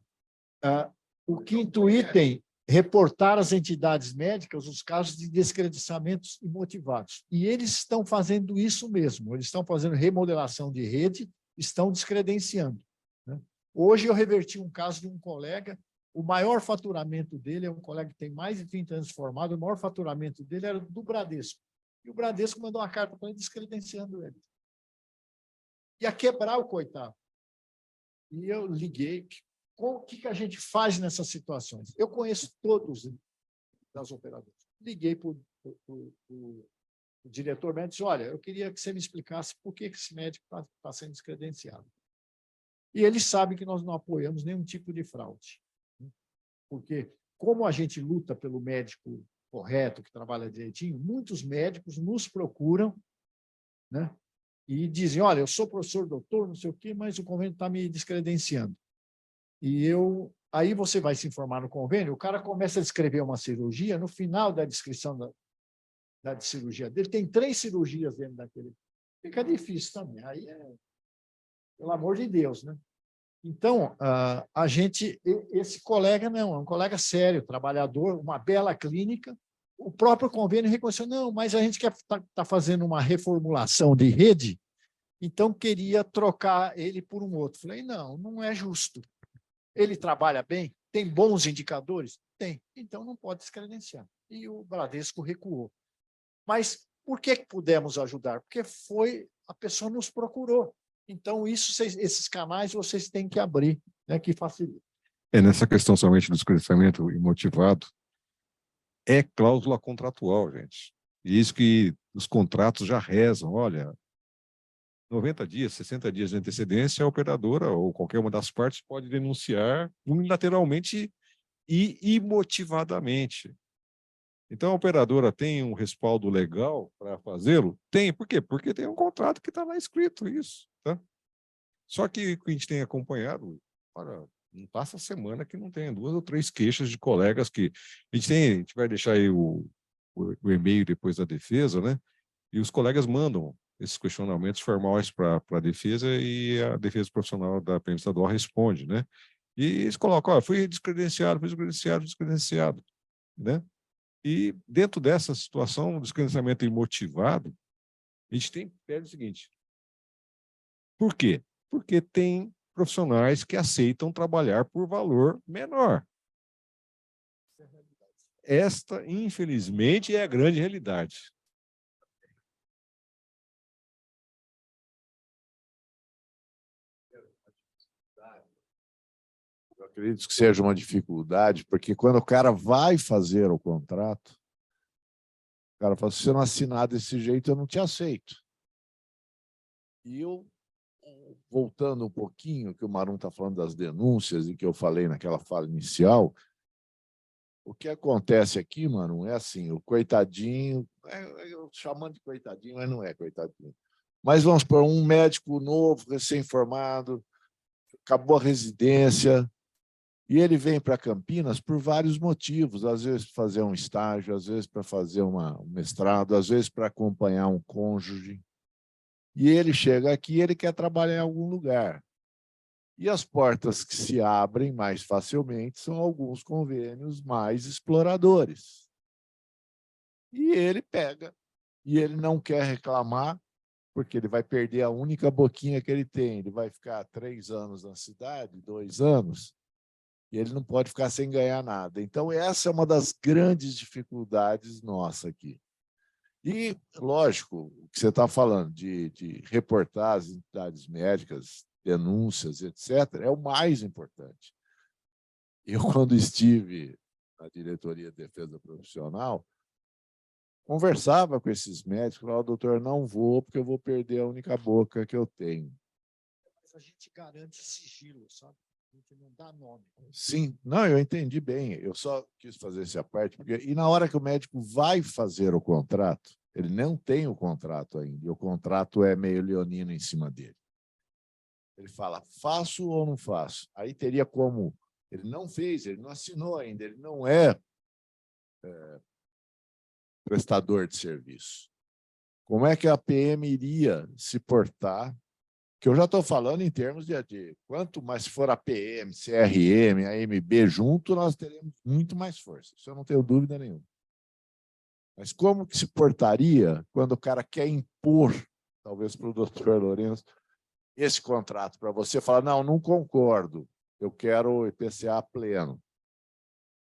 O quinto item, reportar às entidades médicas os casos de descreditamentos imotivados. E eles estão fazendo isso mesmo, eles estão fazendo remodelação de rede, estão descredenciando, né? Hoje eu reverti um caso de um colega, o maior faturamento dele, é um colega que tem mais de 30 anos formado, o maior faturamento dele era do Bradesco. E o Bradesco mandou uma carta para ele descredenciando ele. Ia quebrar o coitado. E eu liguei, o que a gente faz nessas situações? Eu conheço todos das operadoras. Liguei para o diretor médico e disse, olha, eu queria que você me explicasse por que esse médico está sendo descredenciado. E ele sabe que nós não apoiamos nenhum tipo de fraude. Porque, como a gente luta pelo médico correto, que trabalha direitinho, muitos médicos nos procuram, né, e dizem, olha, eu sou professor, doutor, não sei o quê, mas o convênio está me descredenciando. E aí você vai se informar no convênio, o cara começa a descrever uma cirurgia, no final da descrição da cirurgia dele, tem 3 cirurgias dentro daquele. Fica difícil também. Aí pelo amor de Deus, né? Então, esse colega não, é um colega sério, trabalhador, uma bela clínica, o próprio convênio reconheceu, não, mas a gente está fazendo uma reformulação de rede, então queria trocar ele por um outro. Falei, não é justo. Ele trabalha bem? Tem bons indicadores? Tem. Então, não pode descredenciar. E o Bradesco recuou. Mas por que pudemos ajudar? Porque a pessoa nos procurou. Então, esses canais vocês têm que abrir, né, que facilita. Nessa questão somente do descredenciamento imotivado, é cláusula contratual, gente. E isso que os contratos já rezam, olha, 90 dias, 60 dias de antecedência, a operadora ou qualquer uma das partes pode denunciar unilateralmente e imotivadamente. Então, a operadora tem um respaldo legal para fazê-lo? Tem. Por quê? Porque tem um contrato que está lá escrito isso. Tá? Só que o que a gente tem acompanhado, olha, não passa a semana que não tenha 2 ou 3 queixas de colegas que... A gente vai deixar aí o e-mail depois da defesa, né? E os colegas mandam esses questionamentos formais para a defesa e a defesa profissional da PM estadual responde, né? E eles colocam, ó, fui descredenciado, né? E dentro dessa situação, do descredenciamento imotivado, a gente tem que ver o seguinte. Por quê? Porque tem profissionais que aceitam trabalhar por valor menor. Esta, infelizmente, é a grande realidade. Eu acredito que seja uma dificuldade, porque quando o cara vai fazer o contrato, o cara fala, se você não assinar desse jeito, eu não te aceito. E eu, voltando um pouquinho, que o Marum está falando das denúncias e que eu falei naquela fala inicial, o que acontece aqui, Marum, é assim, o coitadinho, eu chamando de coitadinho, mas não é coitadinho. Mas vamos por um médico novo, recém-formado, acabou a residência, e ele vem para Campinas por vários motivos, às vezes para fazer um estágio, às vezes para fazer um mestrado, às vezes para acompanhar um cônjuge. E ele chega aqui e ele quer trabalhar em algum lugar. E as portas que se abrem mais facilmente são alguns convênios mais exploradores. E ele pega, e ele não quer reclamar, porque ele vai perder a única boquinha que ele tem. Ele vai ficar 3 anos na cidade, 2 anos, e ele não pode ficar sem ganhar nada. Então, essa é uma das grandes dificuldades nossa aqui. E, lógico, o que você está falando de reportar as entidades médicas, denúncias, etc., é o mais importante. Eu, quando estive na diretoria de defesa profissional, conversava com esses médicos, falava, doutor, não vou, porque eu vou perder a única boca que eu tenho. Mas a gente garante sigilo, sabe? A gente não dá nome. Sim, não, eu entendi bem. Eu só quis fazer essa parte, porque e na hora que o médico vai fazer o contrato, ele não tem o contrato ainda, e o contrato é meio leonino em cima dele. Ele fala, faço ou não faço? Aí teria como, ele não fez, ele não assinou ainda, ele não é prestador de serviço. Como é que a PM iria se portar? Que eu já estou falando em termos de quanto mais for a PM, CRM, a AMB junto, nós teremos muito mais força. Isso eu não tenho dúvida nenhuma. Mas como que se portaria quando o cara quer impor, talvez para o doutor Lourenço, esse contrato para você, falar, não, não concordo, eu quero IPCA pleno.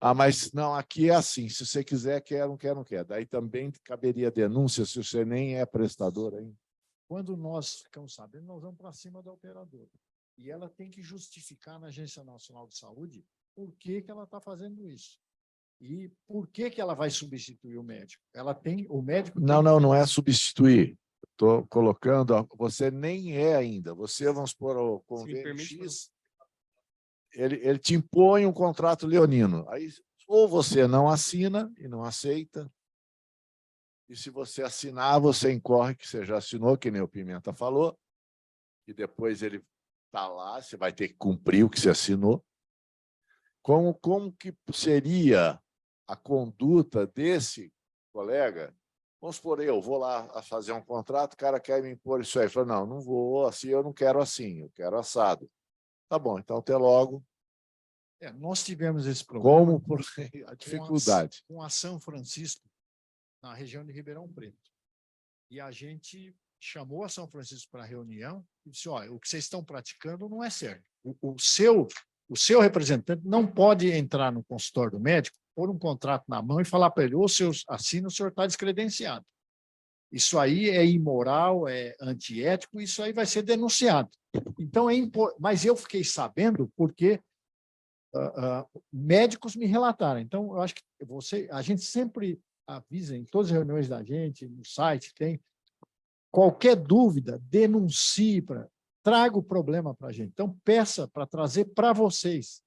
Ah, mas não, aqui é assim, se você quiser, quer, não quer, não quer. Daí também caberia denúncia se você nem é prestador ainda. Quando nós ficamos sabendo, nós vamos para cima da operadora. E ela tem que justificar na Agência Nacional de Saúde por que ela está fazendo isso. E por que ela vai substituir o médico? Ela tem, o médico... Não é substituir. Estou colocando, você nem é ainda. Você, vamos supor, o convênio X, ele te impõe um contrato leonino. Aí, ou você não assina e não aceita, e se você assinar, você incorre que você já assinou, que nem o Pimenta falou, e depois ele está lá, você vai ter que cumprir o que você assinou. Como que seria a conduta desse colega? Vamos supor, eu vou lá fazer um contrato, o cara quer me impor isso aí. Fala, não, não vou assim, eu não quero assim, eu quero assado. Tá bom, então até logo. Nós tivemos esse problema. Como por a dificuldade. Com a São Francisco, na região de Ribeirão Preto. E a gente chamou a São Francisco para a reunião e disse, olha, o que vocês estão praticando não é certo. O seu representante não pode entrar no consultório do médico, pôr um contrato na mão e falar para ele, ou o senhor assina, o senhor está descredenciado. Isso aí é imoral, é antiético, isso aí vai ser denunciado. Então, mas eu fiquei sabendo porque médicos me relataram. Então, eu acho que a gente sempre avisa em todas as reuniões da gente, no site, tem qualquer dúvida, denuncie, traga o problema para a gente. Então, peça para trazer para vocês,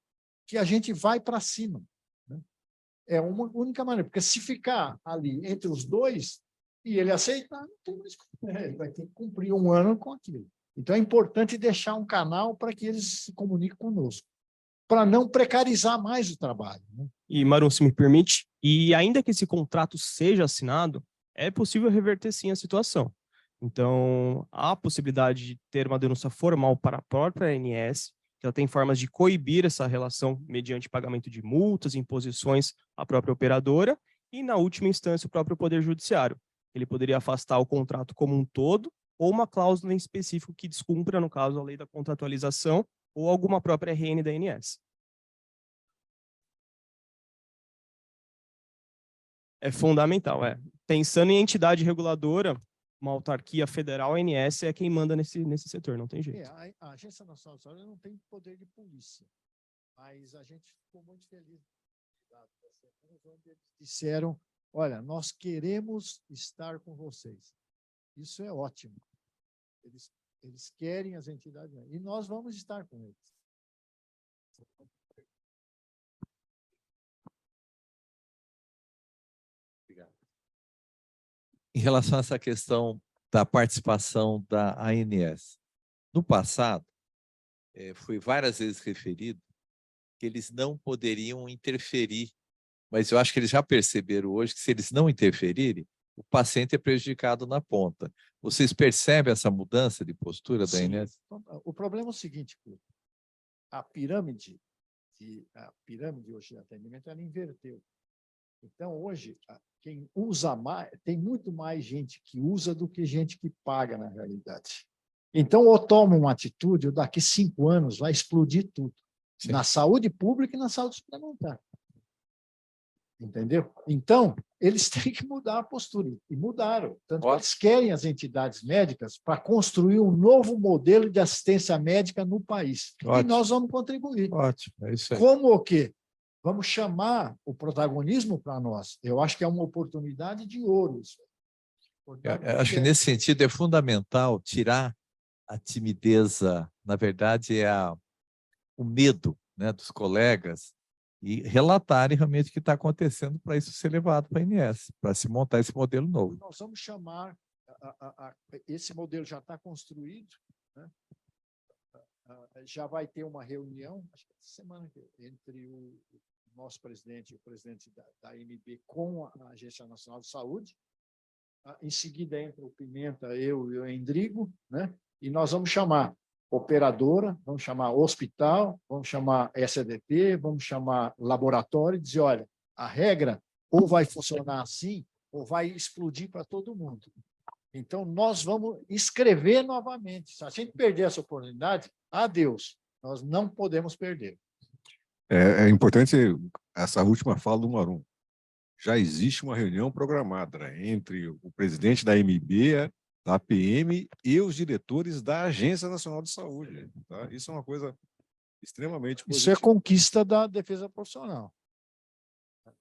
que a gente vai para cima. Né? É uma única maneira, porque se ficar ali entre os dois e ele aceitar, não tem mais como, ele vai ter que cumprir 1 ano com aquilo. Então, é importante deixar um canal para que eles se comuniquem conosco, para não precarizar mais o trabalho, né? E, Marum, se me permite, e ainda que esse contrato seja assinado, é possível reverter sim a situação. Então, há a possibilidade de ter uma denúncia formal para a própria ANS, que ela tem formas de coibir essa relação mediante pagamento de multas, imposições à própria operadora, e, na última instância, o próprio Poder Judiciário. Ele poderia afastar o contrato como um todo, ou uma cláusula em específico que descumpra, no caso, a lei da contratualização, ou alguma própria RN da ANS. É fundamental, é. Pensando em entidade reguladora, uma autarquia federal, a ANS é quem manda nesse setor, não tem jeito. A Agência Nacional de Saúde não tem poder de polícia, mas a gente ficou muito feliz onde eles disseram, olha, nós queremos estar com vocês. Isso é ótimo. Eles querem as entidades, e nós vamos estar com eles. Em relação a essa questão da participação da ANS, no passado, foi várias vezes referido que eles não poderiam interferir, mas eu acho que eles já perceberam hoje que se eles não interferirem, o paciente é prejudicado na ponta. Vocês percebem essa mudança de postura da ANS? O problema é o seguinte, a pirâmide hoje de atendimento, ela inverteu. Então, hoje, quem usa mais, tem muito mais gente que usa do que gente que paga, na realidade. Então, ou toma uma atitude, ou daqui 5 anos vai explodir tudo. Sim. Na saúde pública e na saúde suplementar. Entendeu? Então, eles têm que mudar a postura. E mudaram. Tanto que eles querem as entidades médicas para construir um novo modelo de assistência médica no país. Ótimo. E nós vamos contribuir. Ótimo, é isso aí. Como o quê? Vamos chamar o protagonismo para nós. Eu acho que é uma oportunidade de ouro. Eu acho que, nesse sentido, é fundamental tirar a timideza, na verdade, o medo, né, dos colegas e relatarem realmente o que está acontecendo para isso ser levado para a ANS, para se montar esse modelo novo. Nós vamos chamar, esse modelo já está construído, né? Já vai ter uma reunião, acho que essa semana, entre o nosso presidente e o presidente da AMB com a Agência Nacional de Saúde. Em seguida entra o Pimenta, eu e o Endrigo, né? E nós vamos chamar operadora, vamos chamar hospital, vamos chamar SDT, vamos chamar laboratório e dizer, olha, a regra ou vai funcionar assim, ou vai explodir para todo mundo. Então, nós vamos escrever novamente. Se a gente perder essa oportunidade, adeus, nós não podemos perder. É importante essa última fala do Marum. Já existe uma reunião programada entre o presidente da AMB, da APM e os diretores da Agência Nacional de Saúde. Tá? Isso é uma coisa extremamente positiva. Isso é conquista da defesa profissional.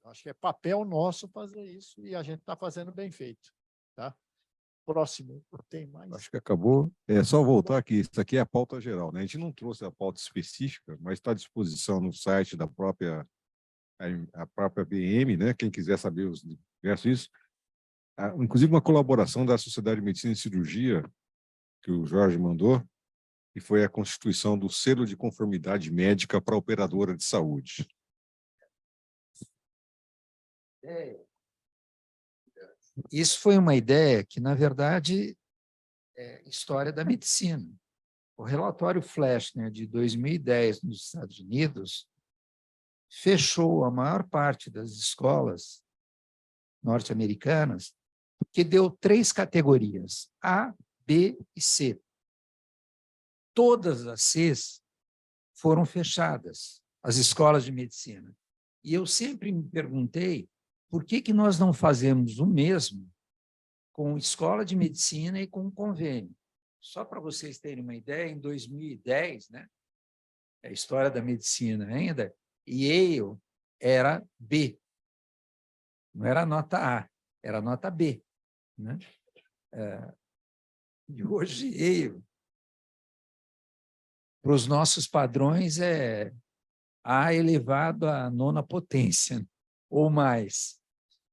Acho que é papel nosso fazer isso e a gente está fazendo bem feito. Tá? Próximo, tem mais? Acho que acabou. É só voltar aqui. Isso aqui é a pauta geral, né? A gente não trouxe a pauta específica, mas está à disposição no site da própria BM, né? Quem quiser saber os diversos isso. Inclusive uma colaboração da Sociedade de Medicina e Cirurgia, que o Jorge mandou, que foi a constituição do selo de conformidade médica para a operadora de saúde. Isso foi uma ideia que, na verdade, é história da medicina. O relatório Fleshner, de 2010, nos Estados Unidos, fechou a maior parte das escolas norte-americanas, que deu 3 categorias, A, B e C. Todas as Cs foram fechadas, as escolas de medicina. E eu sempre me perguntei por que nós não fazemos o mesmo com escola de medicina e com convênio. Só para vocês terem uma ideia, em 2010, né, é a história da medicina ainda, Yale era B, não era nota A, era nota B. Né? E hoje Yale, para os nossos padrões, é A elevado à 9ª potência. ou mais.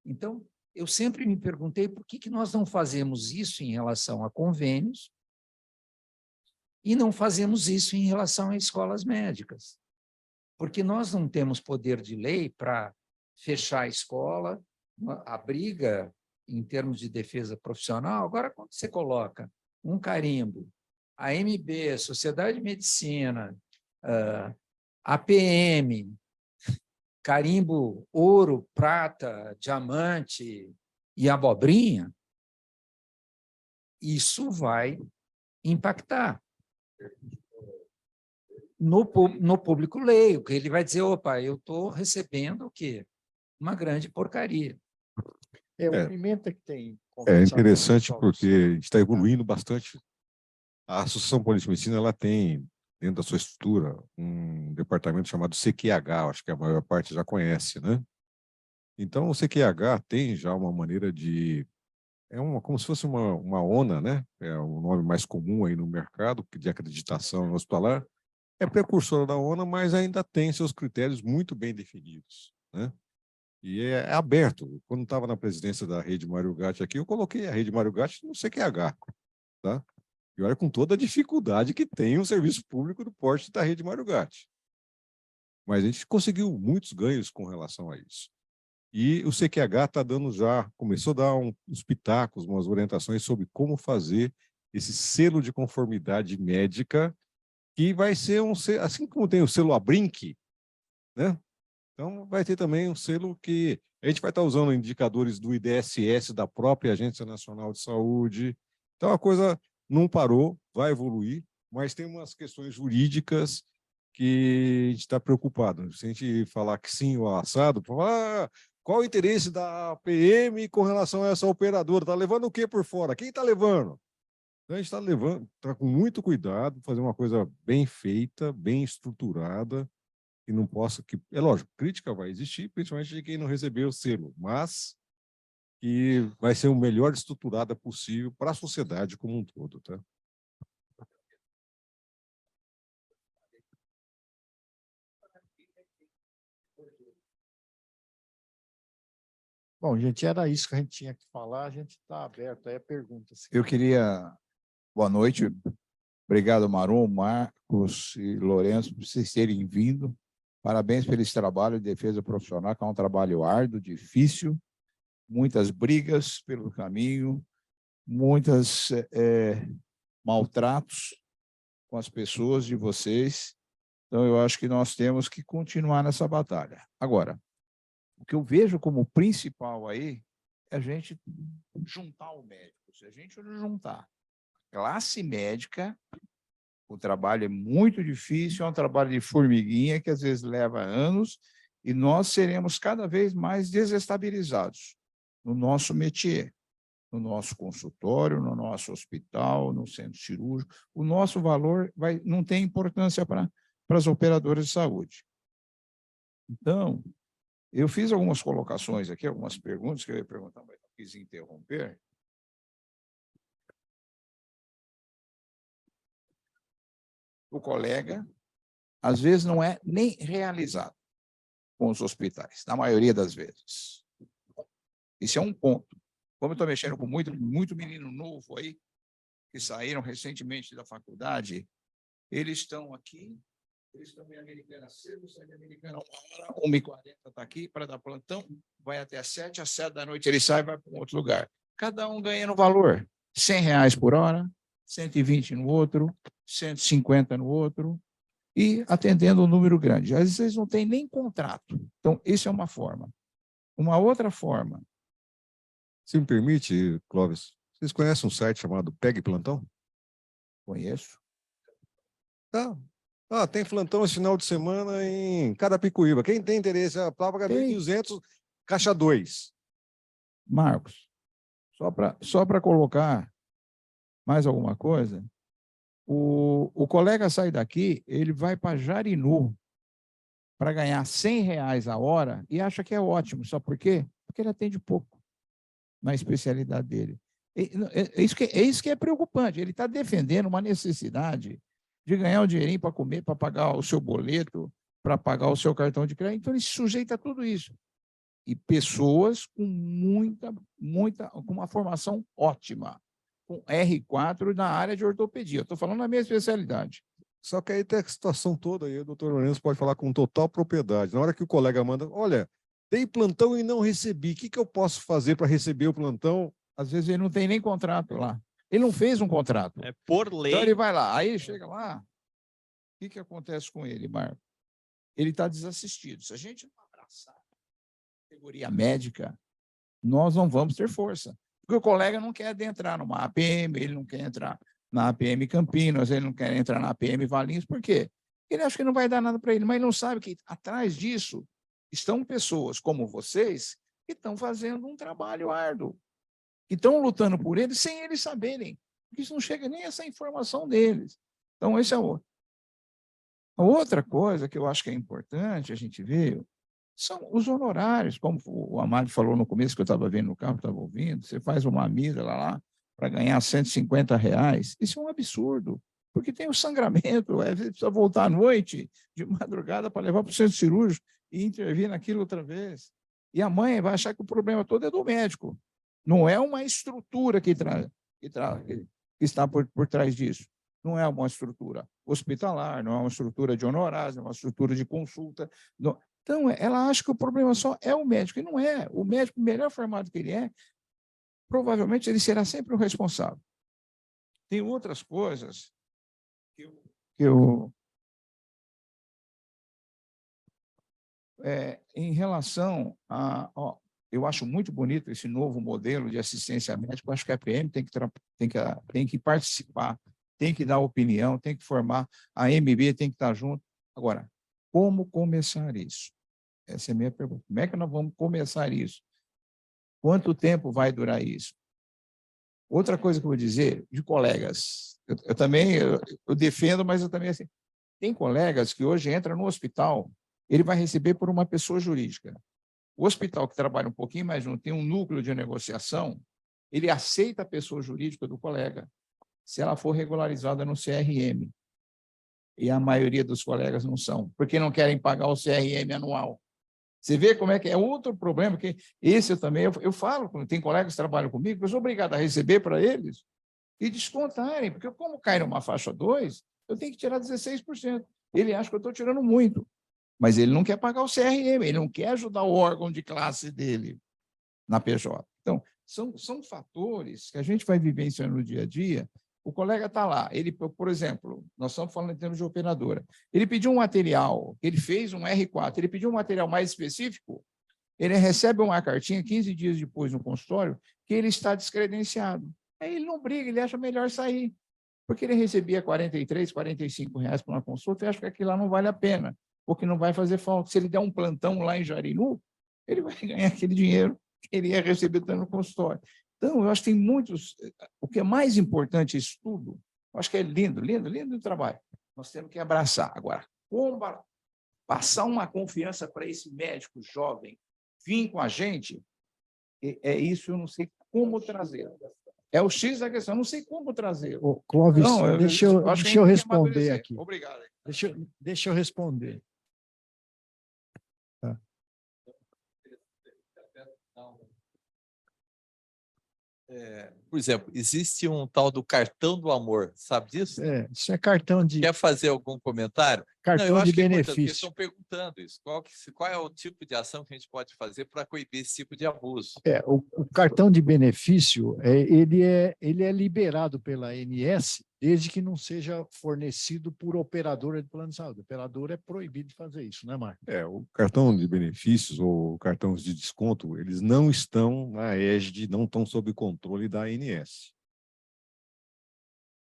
Então, eu sempre me perguntei por que nós não fazemos isso em relação a convênios e não fazemos isso em relação a escolas médicas. Porque nós não temos poder de lei para fechar a escola, a briga em termos de defesa profissional. Agora, quando você coloca um carimbo, a AMB, Sociedade de Medicina, APM, carimbo ouro, prata, diamante e abobrinha, isso vai impactar no público leigo, que ele vai dizer, opa, eu estou recebendo o quê? Uma grande porcaria. O Pimenta que tem... É interessante porque a gente está evoluindo bastante. A Associação Paulista de Medicina, ela tem, dentro da sua estrutura, um departamento chamado CQH, acho que a maior parte já conhece, né? Então, o CQH tem já uma maneira de... como se fosse uma ONA, né? É o nome mais comum aí no mercado, de acreditação hospitalar. É precursora da ONA, mas ainda tem seus critérios muito bem definidos, né? E é aberto. Quando estava na presidência da Rede Mário Gatti aqui, eu coloquei a Rede Mário Gatti no CQH, tá? E olha com toda a dificuldade que tem um serviço público do porte da Rede Mário Gatti. Mas a gente conseguiu muitos ganhos com relação a isso. E o CQH está dando começou a dar uns pitacos, umas orientações sobre como fazer esse selo de conformidade médica, que vai ser assim como tem o selo ABRINC, né? Então, vai ter também um selo que a gente vai estar usando indicadores do IDSS, da própria Agência Nacional de Saúde. Então, a coisa não parou, vai evoluir, mas tem umas questões jurídicas que a gente está preocupado. Se a gente falar que sim ou assado, qual o interesse da PM com relação a essa operadora? Está levando o que por fora? Quem está levando? Então, a gente está com muito cuidado, fazer uma coisa bem feita, bem estruturada, que não possa... É lógico, crítica vai existir, principalmente de quem não recebeu o selo, mas que vai ser o melhor estruturada possível para a sociedade como um todo, tá? Bom, gente, era isso que a gente tinha que falar, a gente está aberto aí a perguntas. Eu queria... Boa noite. Obrigado, Marum, Marcos e Lourenço, por vocês terem vindo. Parabéns pelo esse trabalho de defesa profissional, que é um trabalho árduo, difícil, muitas brigas pelo caminho, muitos maltratos com as pessoas de vocês. Então, eu acho que nós temos que continuar nessa batalha. Agora, o que eu vejo como principal aí é a gente juntar o médico. Se a gente não juntar classe médica, o trabalho é muito difícil, é um trabalho de formiguinha que às vezes leva anos e nós seremos cada vez mais desestabilizados no nosso métier, no nosso consultório, no nosso hospital, no centro cirúrgico. O nosso valor não tem importância para as operadoras de saúde. Então, eu fiz algumas colocações aqui, algumas perguntas que eu ia perguntar, mas não quis interromper. O colega, às vezes, não é nem realizado com os hospitais, na maioria das vezes. Isso é um ponto. Como eu estou mexendo com muito menino novo aí, que saíram recentemente da faculdade, eles estão aqui, eles estão em Americana cedo, saem de Americana 1h, 1h40 está aqui para dar plantão, vai até às 7, às 7 da noite ele sai e vai para um outro lugar. Cada um ganhando valor, R$100 por hora, 120 no outro, 150 no outro, e atendendo um número grande. Às vezes não tem nem contrato. Então, isso é uma forma. Uma outra forma. Se me permite, Clóvis, vocês conhecem um site chamado Pegue Plantão? Conheço. Tá. Tem plantão esse final de semana em Carapicuíba. Quem tem interesse, paga 1.200, caixa 2. Marcos, só para colocar mais alguma coisa, o colega sai daqui, ele vai para Jarinu para ganhar R$100 a hora e acha que é ótimo. Sabe por quê? Porque ele atende pouco na especialidade dele. É isso que é preocupante. Ele está defendendo uma necessidade de ganhar um dinheirinho para comer, para pagar o seu boleto, para pagar o seu cartão de crédito. Então, ele se sujeita a tudo isso. e pessoas com com uma formação ótima, com R4 na área de ortopedia. Eu estou falando da minha especialidade. Só que aí tem a situação toda aí, o doutor Lourenço pode falar com total propriedade. Na hora que o colega manda, olha, dei plantão e não recebi, o que eu posso fazer para receber o plantão? Às vezes ele não tem nem contrato lá. Ele não fez um contrato. É, por lei, Então ele vai lá, aí chega lá, o que acontece com ele, Marco? Ele está desassistido. Se a gente não abraçar a categoria médica, nós não vamos ter força. Porque o colega não quer adentrar numa APM, ele não quer entrar na APM Campinas, ele não quer entrar na APM Valinhos, por quê? Ele acha que não vai dar nada para ele, mas ele não sabe que atrás disso estão pessoas como vocês que estão fazendo um trabalho árduo, que estão lutando por ele sem eles saberem, porque isso não chega nem a essa informação deles. Então, esse é o outro. A outra coisa que eu acho que é importante a gente ver são os honorários, como o Amado falou no começo, que eu estava vendo no carro, estava ouvindo, você faz uma misa lá para ganhar R$ 150, isso é um absurdo, porque tem o sangramento, precisa voltar à noite, de madrugada, para levar para o centro cirúrgico e intervir naquilo outra vez. E a mãe vai achar que o problema todo é do médico, não é uma estrutura que está por trás disso. Não é uma estrutura hospitalar, não é uma estrutura de honorários, não é uma estrutura de consulta. Não. Então, ela acha que o problema só é o médico, e não é. O médico, melhor formado que ele é, provavelmente ele será sempre o responsável. Tem outras coisas que eu em relação a... eu acho muito bonito esse novo modelo de assistência médica, eu acho que a PM tem que participar, tem que dar opinião, tem que formar, a MB tem que estar junto. Agora, como começar isso? Essa é a minha pergunta. Como é que nós vamos começar isso? Quanto tempo vai durar isso? Outra coisa que eu vou dizer, de colegas, eu também eu defendo, mas eu também assim, tem colegas que hoje entram no hospital, ele vai receber por uma pessoa jurídica. O hospital que trabalha um pouquinho mais junto, tem um núcleo de negociação, ele aceita a pessoa jurídica do colega, se ela for regularizada no CRM. E a maioria dos colegas não são, porque não querem pagar o CRM anual. Você vê como é que é outro problema, que esse eu também, eu falo, tem colegas que trabalham comigo, eu sou obrigado a receber para eles e descontarem, porque como cai numa faixa 2, eu tenho que tirar 16%. Ele acha que eu estou tirando muito, mas ele não quer pagar o CRM, ele não quer ajudar o órgão de classe dele na PJ. Então, são fatores que a gente vai vivenciando no dia a dia. O colega está lá, ele, por exemplo, nós estamos falando em termos de operadora, ele pediu um material, ele fez um R4, ele pediu um material mais específico, ele recebe uma cartinha 15 dias depois no consultório que ele está descredenciado. Aí ele não briga, ele acha melhor sair, porque ele recebia R$ 45 por uma consulta e acha que aquilo lá não vale a pena, porque não vai fazer falta. Se ele der um plantão lá em Jarinu, ele vai ganhar aquele dinheiro que ele ia receber no consultório. Então, eu acho que tem muitos... O que é mais importante isso tudo, eu acho que é lindo, lindo, lindo o trabalho. Nós temos que abraçar. Agora, como passar uma confiança para esse médico jovem vir com a gente, é isso, eu não sei como trazer. É o X da questão, eu não sei como trazer. Clóvis, Não, deixa eu responder aqui. Obrigado. Deixa eu responder. Tá. Por exemplo, existe um tal do cartão do amor, sabe disso? Isso é cartão de... Quer fazer algum comentário? Cartão Não, eu acho de que é importante, porque benefício. estão perguntando isso. Qual é o tipo de ação que a gente pode fazer para coibir esse tipo de abuso? O cartão de benefício, ele é liberado pela ANS desde que não seja fornecido por operadora de plano de saúde. O operador é proibido de fazer isso, né, Marco? O cartão de benefícios ou cartões de desconto, eles não estão na égide, não estão sob controle da ANS.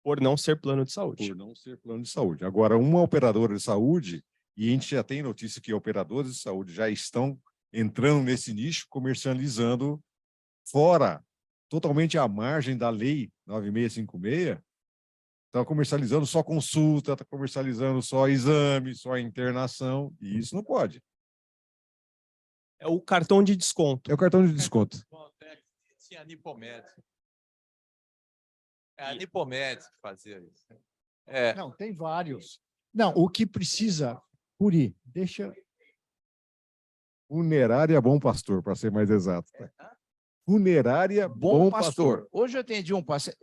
por não ser plano de saúde. Por não ser plano de saúde. Agora, uma operadora de saúde, e a gente já tem notícia que operadores de saúde já estão entrando nesse nicho, comercializando fora, totalmente à margem da lei 9656, está comercializando só consulta, está comercializando só exame, só internação, e isso não pode. É o cartão de desconto. É o cartão de desconto. Tinha a Nipomed. É a Nipomed que fazia isso. Não, tem vários. Não, o que precisa, Puri, deixa Funerária Bom Pastor, para ser mais exato. Funerária Bom Pastor. Hoje eu atendi um paciente,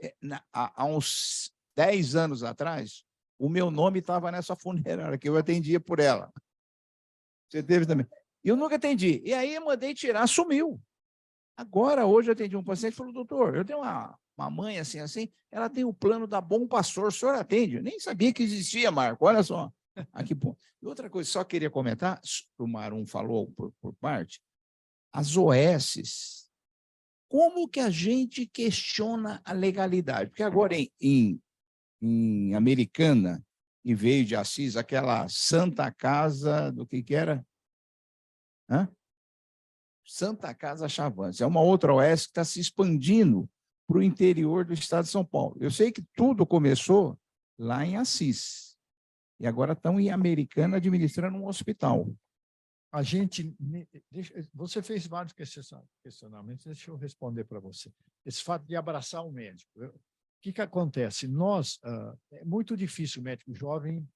há uns 10 anos atrás, o meu nome estava nessa funerária, que eu atendia por ela. Você teve também. Eu nunca atendi. E aí eu mandei tirar, sumiu. Agora, hoje eu atendi um paciente e falou, doutor, eu tenho uma mãe assim, ela tem o plano da Bom Pastor, o senhor atende? Eu nem sabia que existia, Marco, olha só. Aqui, ponto. E outra coisa, só queria comentar, o Marum falou por parte, as OS, como que a gente questiona a legalidade? Porque agora em Americana, e veio de Assis, aquela Santa Casa, do que era? Hã? Santa Casa Chavantes. É uma outra OS que está se expandindo para o interior do estado de São Paulo. Eu sei que tudo começou lá em Assis. E agora estão em Americana administrando um hospital. A gente, você fez vários questionamentos, deixa eu responder para você. Esse fato de abraçar o médico. O que acontece? É muito difícil o médico jovem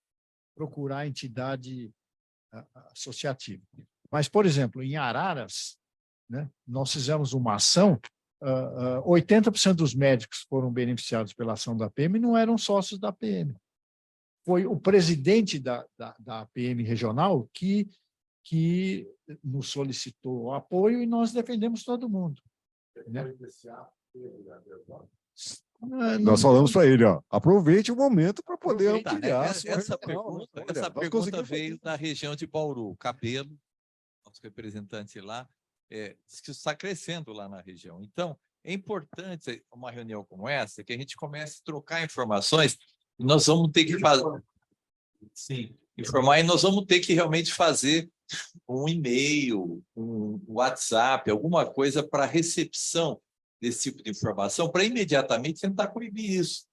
procurar entidade associativa. Mas, por exemplo, em Araras, né, nós fizemos uma ação, 80% dos médicos foram beneficiados pela ação da PM e não eram sócios da PM. Foi o presidente da PM regional que nos solicitou apoio e nós defendemos todo mundo. Né? Nós falamos para ele, ó, aproveite o momento para poder ampliar. Essa pergunta veio da região de Bauru, Cabelo, nosso representante lá, diz que está crescendo lá na região. Então, é importante uma reunião como essa, que a gente comece a trocar informações, e nós vamos ter que fazer... Sim, informar, e nós vamos ter que realmente fazer um e-mail, um WhatsApp, alguma coisa para recepção desse tipo de informação, para imediatamente tentar coibir isso.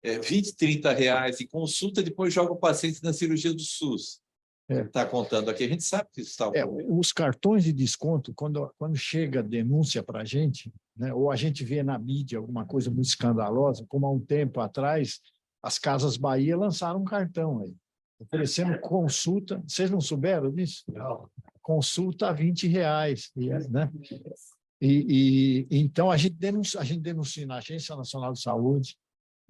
20, 30 reais em consulta, depois joga o paciente na cirurgia do SUS. Está contando aqui, a gente sabe que isso está ocorrendo. Os cartões de desconto, quando chega denúncia para a gente, né, ou a gente vê na mídia alguma coisa muito escandalosa, como há um tempo atrás, as Casas Bahia lançaram um cartão aí, oferecendo consulta. Vocês não souberam disso? Não. Consulta a 20 reais. Né? Então, a gente denuncia na Agência Nacional de Saúde,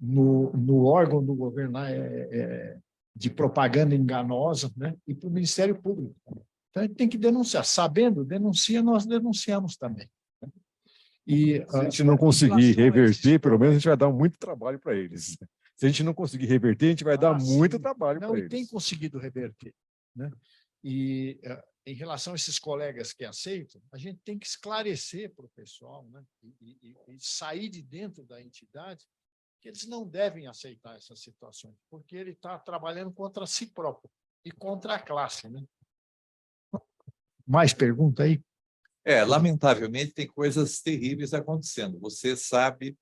no órgão do governo de propaganda enganosa, né? E para o Ministério Público. Então, a gente tem que denunciar. Sabendo, nós denunciamos também. E, se a gente não conseguir reverter, pelo menos a gente vai dar muito trabalho para eles. Se a gente não conseguir reverter, a gente vai dar muito trabalho para eles. Não, e tem conseguido reverter. Né? E em relação a esses colegas que aceitam, a gente tem que esclarecer para o pessoal, né? E sair de dentro da entidade, que eles não devem aceitar essas situações, porque ele está trabalhando contra si próprio e contra a classe. Né? Mais pergunta aí? Lamentavelmente, tem coisas terríveis acontecendo. Você sabe,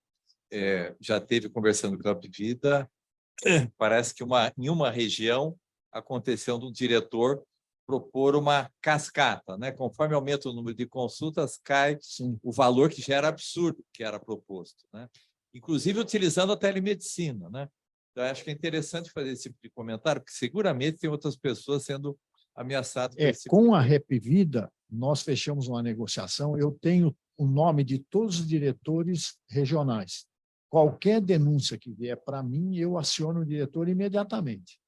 já esteve conversando com a Vida, parece que em uma região aconteceu um diretor propor uma cascata, né? Conforme aumenta o número de consultas, cai o valor que já era absurdo, que era proposto, né? Inclusive utilizando a telemedicina, né? Então, acho que é interessante fazer esse tipo de comentário, porque seguramente tem outras pessoas sendo ameaçadas. Com a Rap Vida, nós fechamos uma negociação, eu tenho o nome de todos os diretores regionais. Qualquer denúncia que vier para mim, eu aciono o diretor imediatamente.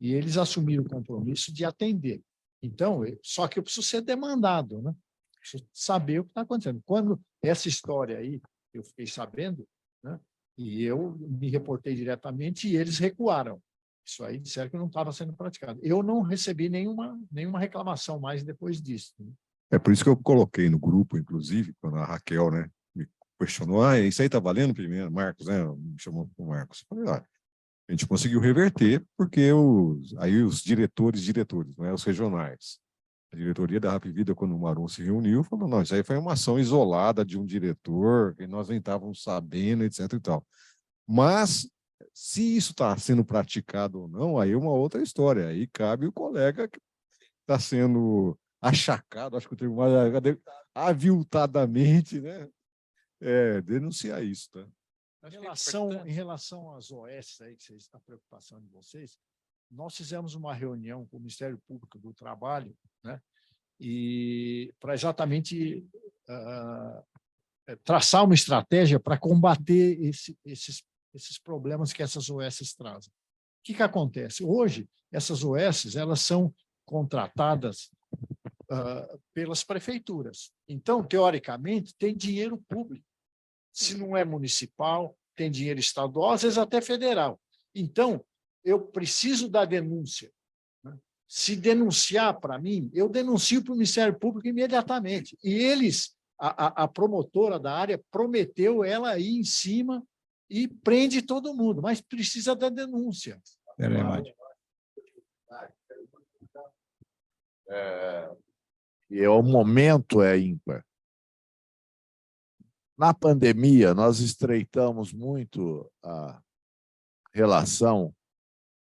E eles assumiram o compromisso de atender. Então, só que eu preciso ser demandado, né? Preciso saber o que está acontecendo. Quando essa história aí, eu fiquei sabendo, né? E eu me reportei diretamente e eles recuaram. Isso aí disseram que não estava sendo praticado. Eu não recebi nenhuma reclamação mais depois disso. Né? É por isso que eu coloquei no grupo, inclusive, quando a Raquel, né, me questionou, isso aí está valendo primeiro, Marcos, né? Me chamou para o Marcos. Eu falei, a gente conseguiu reverter, porque aí os diretores, né, os regionais, a diretoria da Rap Vida, quando o Marum se reuniu, falou, não, isso aí foi uma ação isolada de um diretor, que nós nem estávamos sabendo, etc. e tal. Mas, se isso está sendo praticado ou não, aí é uma outra história. Aí cabe o colega que está sendo achacado, acho que o termo mais aviltadamente, né? Denunciar isso, tá? Em relação às OS, aí, que a preocupação de vocês, nós fizemos uma reunião com o Ministério Público do Trabalho, né? e para exatamente traçar uma estratégia para combater esses problemas que essas OS trazem. O que acontece? Hoje, essas OS elas são contratadas pelas prefeituras. Então, teoricamente, tem dinheiro público. Se não é municipal, tem dinheiro estadual, às vezes até federal. Então, eu preciso da denúncia. Se denunciar para mim, eu denuncio para o Ministério Público imediatamente. E eles, a promotora da área, prometeu ela ir em cima e prende todo mundo, mas precisa da denúncia. E o momento é ímpar. Na pandemia, nós estreitamos muito a relação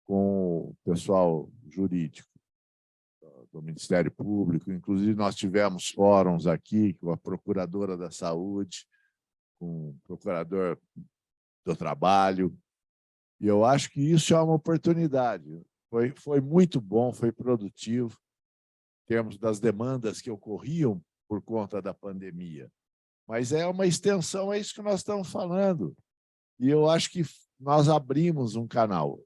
com o pessoal jurídico do Ministério Público. Inclusive, nós tivemos fóruns aqui com a Procuradora da Saúde, com o Procurador do Trabalho, e eu acho que isso é uma oportunidade. Foi muito bom, foi produtivo, em termos das demandas que ocorriam por conta da pandemia. Mas é uma extensão, é isso que nós estamos falando. E eu acho que nós abrimos um canal.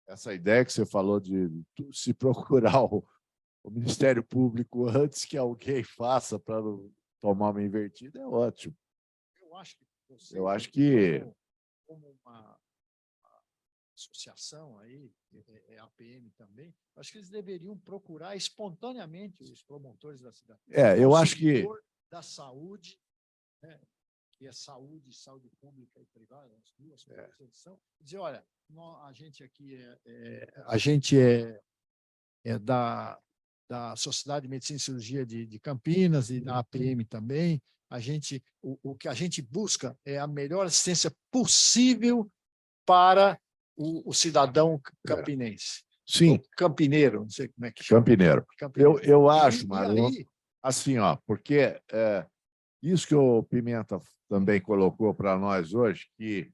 Essa ideia que você falou de se procurar o Ministério Público antes que alguém faça para tomar uma invertida é ótimo. Eu acho que como uma associação aí, a APM também, acho que eles deveriam procurar espontaneamente os promotores da cidade. eu acho que da saúde, né, que é saúde pública e privada, as duas coisas são, dizer, olha, a gente aqui é da Sociedade de Medicina e Cirurgia de Campinas e da APM também. O que a gente busca é a melhor assistência possível para o cidadão campinense. Sim. Campineiro, não sei como é que chama. Campineiro. Eu acho, Maru, aí, assim, porque isso que o Pimenta também colocou para nós hoje, que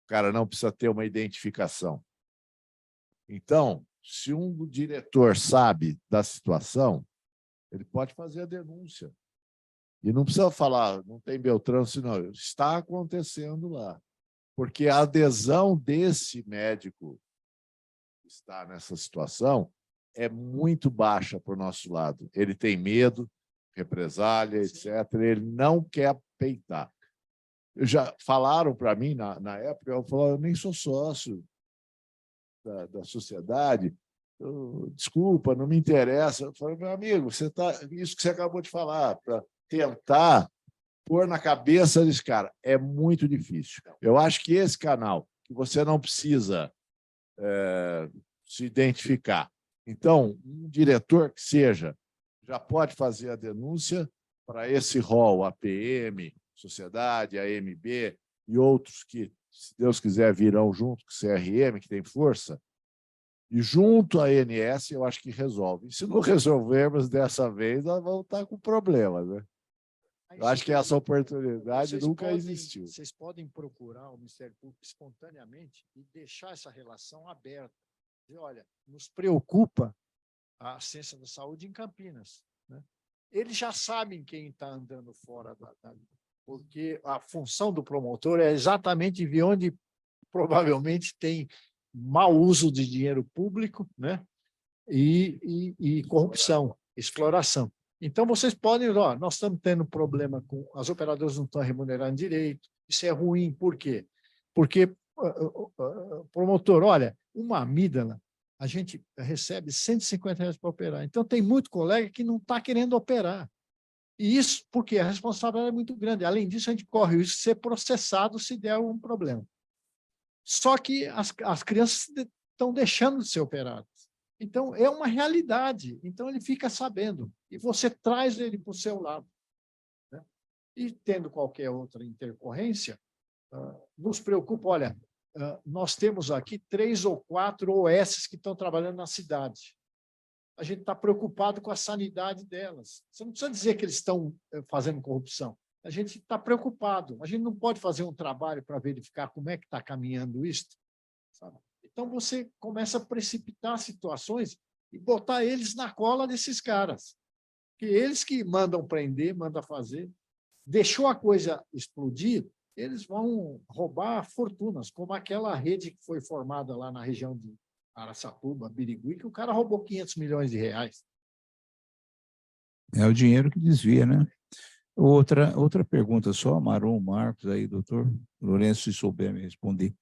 o cara não precisa ter uma identificação. Então, se um diretor sabe da situação, ele pode fazer a denúncia. E não precisa falar, não tem Beltrano, senão está acontecendo lá. Porque a adesão desse médico que está nessa situação é muito baixa para o nosso lado. Ele tem medo, represália, etc. Ele não quer peitar. Já falaram para mim, na época, eu nem sou sócio da sociedade, desculpa, não me interessa. Eu falei, meu amigo, isso que você acabou de falar, para tentar pôr na cabeça desse cara, é muito difícil. Eu acho que esse canal, que você não precisa se identificar. Então, um diretor que seja, já pode fazer a denúncia para esse rol, APM, Sociedade, AMB e outros que, se Deus quiser, virão junto com o CRM, que tem força, e junto à ANS, eu acho que resolve. E se não resolvermos dessa vez, nós vamos estar com problemas, né? Eu acho que essa oportunidade nunca existiu. Vocês podem procurar o Ministério Público espontaneamente e deixar essa relação aberta. Dizer, olha, nos preocupa a assistência da saúde em Campinas, né? Eles já sabem quem está andando fora porque a função do promotor é exatamente ver onde provavelmente tem mau uso de dinheiro público, né? E corrupção, exploração. Então, vocês podem, nós estamos tendo problema com as operadoras não estão remunerando direito, isso é ruim, por quê? Porque, promotor, olha, uma amígdala, a gente recebe R$150 para operar, então tem muito colega que não está querendo operar. E isso porque a responsabilidade é muito grande. Além disso, a gente corre o risco de ser processado se der algum problema. Só que as crianças estão deixando de ser operadas. Então, é uma realidade. Então, ele fica sabendo. E você traz ele para o seu lado, né? E, tendo qualquer outra intercorrência, nos preocupa. Olha, nós temos aqui 3 ou 4 OS que estão trabalhando na cidade. A gente está preocupado com a sanidade delas. Você não precisa dizer que eles estão fazendo corrupção. A gente está preocupado. A gente não pode fazer um trabalho para verificar como é que está caminhando isso, sabe? Então, você começa a precipitar situações e botar eles na cola desses caras. Que eles que mandam prender, mandam fazer. Deixou a coisa explodir, eles vão roubar fortunas, como aquela rede que foi formada lá na região de Araçatuba, Birigui, que o cara roubou 500 milhões de reais. É o dinheiro que desvia, né? Outra pergunta só, Marum, Marcos, aí, doutor Lourenço, se souber me responder.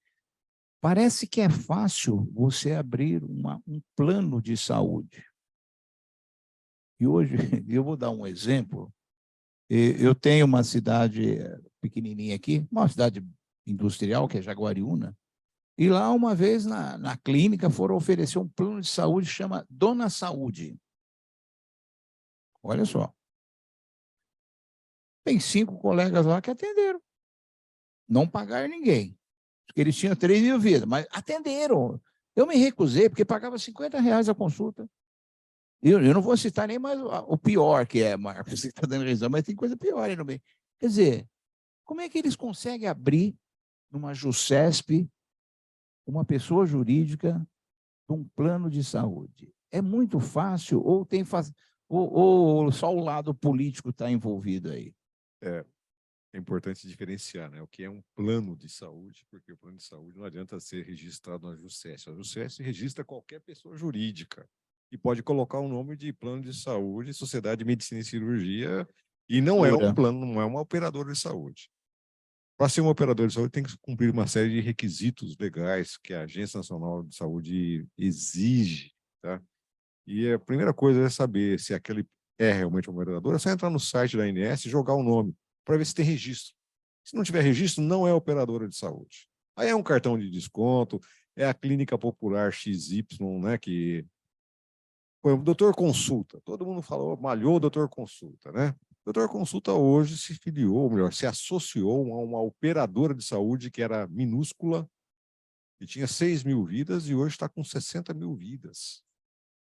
Parece que é fácil você abrir um plano de saúde. E hoje, eu vou dar um exemplo. Eu tenho uma cidade pequenininha aqui, uma cidade industrial, que é Jaguariúna, e lá, uma vez, na clínica, foram oferecer um plano de saúde que chama Dona Saúde. Olha só. Tem 5 colegas lá que atenderam. Não pagaram ninguém. Porque eles tinham 3.000 vidas, mas atenderam. Eu me recusei, porque pagava R$50 a consulta. Eu não vou citar nem mais o pior que é, Marcos, você está dando risada, mas tem coisa pior aí no meio. Quer dizer, como é que eles conseguem abrir numa JUSCESP uma pessoa jurídica um plano de saúde? É muito fácil ou só o lado político está envolvido aí? É importante diferenciar, né, o que é um plano de saúde, porque o plano de saúde não adianta ser registrado na JUSCESP. A JUSCESP registra qualquer pessoa jurídica e pode colocar o nome de plano de saúde, Sociedade de Medicina e Cirurgia, e não é um plano, não é uma operadora de saúde. Para ser um operador de saúde, tem que cumprir uma série de requisitos legais que a Agência Nacional de Saúde exige, tá? E a primeira coisa é saber se aquele é realmente um operador. É só entrar no site da ANS e jogar o nome, para ver se tem registro. Se não tiver registro, não é operadora de saúde. Aí é um cartão de desconto, é a clínica popular XY, né, que... Foi o doutor Consulta. Todo mundo falou, malhou o doutor Consulta, né? O doutor Consulta hoje se filiou, ou melhor, se associou a uma operadora de saúde que era minúscula, que tinha 6.000 vidas e hoje está com 60.000 vidas,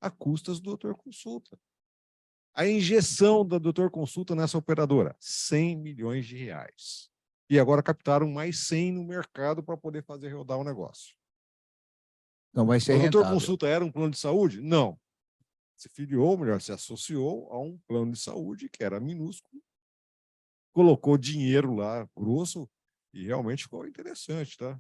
a custas do doutor Consulta. A injeção da doutor Consulta nessa operadora, R$100 milhões. E agora captaram mais 100 no mercado para poder fazer rodar o negócio. Não vai ser O doutor rentável. Consulta era um plano de saúde? Não. Se filiou, melhor, se associou a um plano de saúde que era minúsculo, colocou dinheiro lá, grosso, e realmente ficou interessante, tá?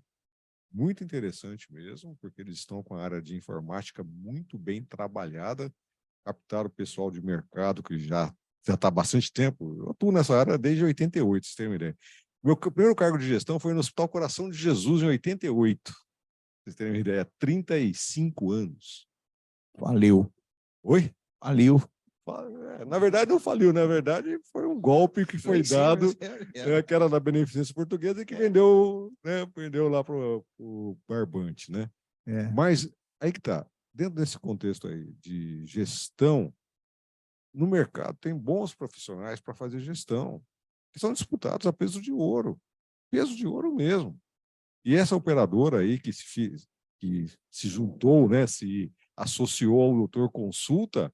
Muito interessante mesmo, porque eles estão com a área de informática muito bem trabalhada, captaram o pessoal de mercado que já está há bastante tempo. Eu atuo nessa área desde 88, vocês terem uma ideia. Meu primeiro cargo de gestão foi no Hospital Coração de Jesus, em 88. Vocês terem uma ideia, 35 anos. Valeu. Oi? Faliu. Na verdade, não faliu, na verdade, foi um golpe que foi dado, que era da Beneficência Portuguesa, e que vendeu, né, vendeu lá para o Barbante, né? Mas aí que tá, dentro desse contexto aí de gestão, no mercado tem bons profissionais para fazer gestão, que são disputados a peso de ouro mesmo. E essa operadora aí que se juntou, né, se associou ao doutor Consulta,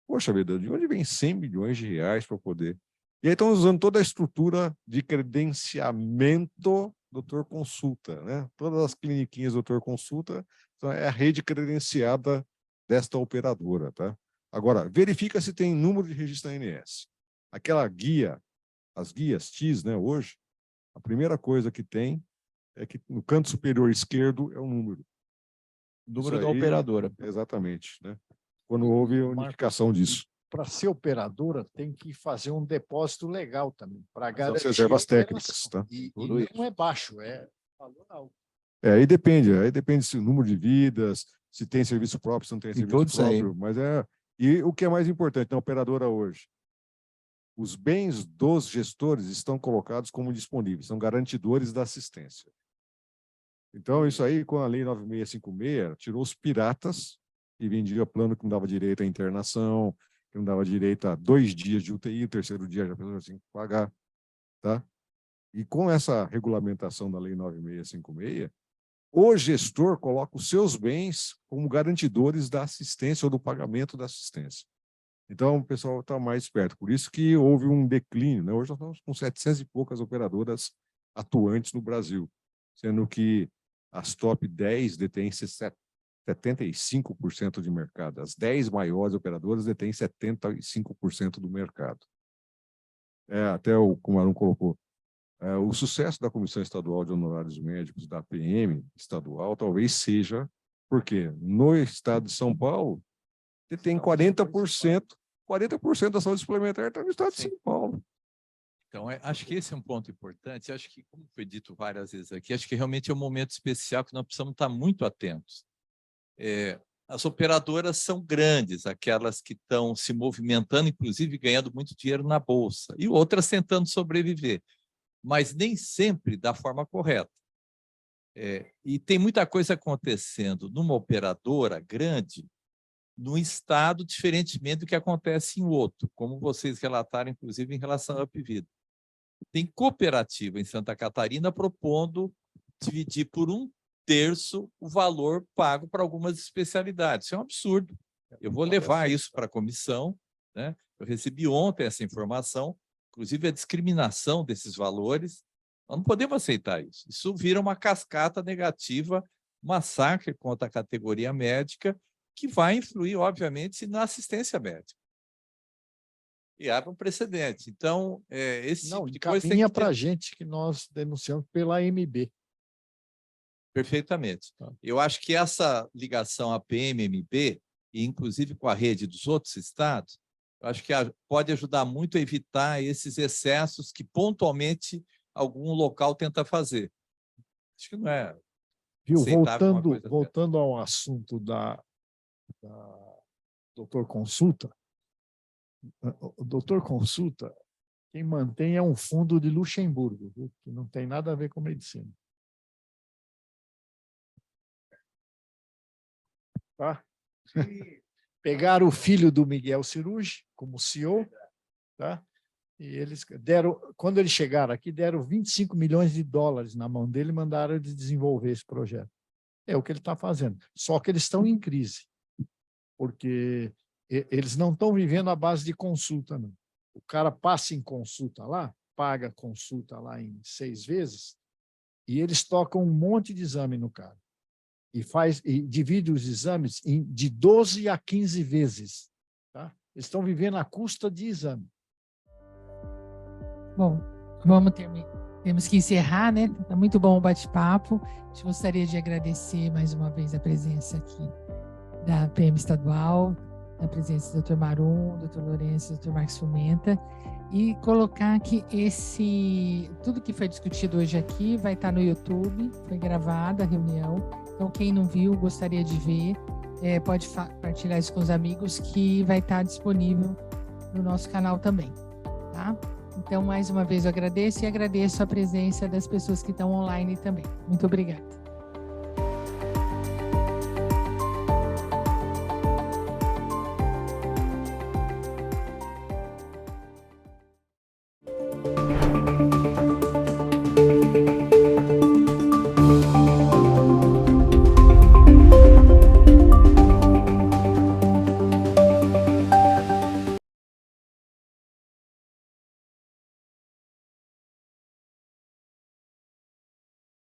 poxa vida, de onde vem 100 milhões de reais para poder... E aí estão usando toda a estrutura de credenciamento doutor Consulta, né? Todas as cliniquinhas doutor Consulta é a rede credenciada desta operadora, tá? Agora, verifica se tem número de registro da ANS. Aquela guia, as guias TIS, né, hoje, a primeira coisa que tem é que no canto superior esquerdo é o número. Número da operadora. Exatamente, né? Quando houve a unificação disso. Para ser operadora, tem que fazer um depósito legal também, para garantir reservas a técnicas, operação. tá? E Tudo não é baixo, é valor alto. Aí depende se o número de vidas, se tem serviço próprio, se não tem serviço próprio, mas e o que é mais importante na operadora hoje? Os bens dos gestores estão colocados como disponíveis, são garantidores da assistência. Então, isso aí, com a Lei 9656, tirou os piratas e vendia plano que não dava direito à internação, que não dava direito a 2 dias de UTI, o terceiro dia já a pessoa tinha que pagar, tá? E com essa regulamentação da Lei 9656, o gestor coloca os seus bens como garantidores da assistência ou do pagamento da assistência. Então, o pessoal está mais esperto. Por isso que houve um declínio, né? Hoje nós estamos com 700 e poucas operadoras atuantes no Brasil, sendo que as top 10 detêm 75% de mercado. As 10 maiores operadoras detêm 75% do mercado. Até o Marum colocou, o sucesso da Comissão Estadual de Honorários Médicos, da PM estadual, talvez seja porque no estado de São Paulo, detém 40% da saúde suplementar está no estado de São Paulo. Então, acho que esse é um ponto importante. Acho que, como foi dito várias vezes aqui, acho que realmente é um momento especial que nós precisamos estar muito atentos. As operadoras são grandes, aquelas que estão se movimentando, inclusive ganhando muito dinheiro na Bolsa, e outras tentando sobreviver, mas nem sempre da forma correta. E tem muita coisa acontecendo numa operadora grande, num estado diferentemente do que acontece em outro, como vocês relataram, inclusive, em relação à Upvida. Tem cooperativa em Santa Catarina propondo dividir por 1/3 o valor pago para algumas especialidades. Isso é um absurdo. Eu vou levar isso para a comissão, né? Eu recebi ontem essa informação, inclusive a discriminação desses valores. Nós não podemos aceitar isso. Isso vira uma cascata negativa, massacre contra a categoria médica, que vai influir, obviamente, na assistência médica. E abre um precedente. Então, esse tipo de coisa... Encaminha para a gente que nós denunciamos pela AMB. Perfeitamente. Eu acho que essa ligação à PMMB, e inclusive com a rede dos outros estados, eu acho que pode ajudar muito a evitar esses excessos que pontualmente algum local tenta fazer. Acho que não é... Viu? Voltando ao assunto da doutor Consulta, o doutor Consulta, quem mantém é um fundo de Luxemburgo, viu? Que não tem nada a ver com medicina. Tá? Pegaram o filho do Miguel Cirugi como CEO, tá? E eles deram, quando eles chegaram aqui, deram 25 milhões de dólares na mão dele e mandaram ele desenvolver esse projeto. É o que ele está fazendo. Só que eles estão em crise, porque eles não estão vivendo à base de consulta, não. O cara passa em consulta lá, paga consulta lá em 6 vezes, e eles tocam um monte de exame no cara. E divide os exames de 12 a 15 vezes. Tá? Eles estão vivendo à custa de exame. Bom, temos que encerrar, né? Está muito bom o bate-papo. A gente gostaria de agradecer mais uma vez a presença aqui da PM estadual, a presença do Dr. Marum, Dr. Lourenço, Dr. Marcos Fumenta, e colocar que tudo que foi discutido hoje aqui vai estar no YouTube, foi gravada a reunião, então quem não viu, gostaria de ver, pode partilhar isso com os amigos, que vai estar disponível no nosso canal também, tá? Então, mais uma vez, eu agradeço e agradeço a presença das pessoas que estão online também. Muito obrigada.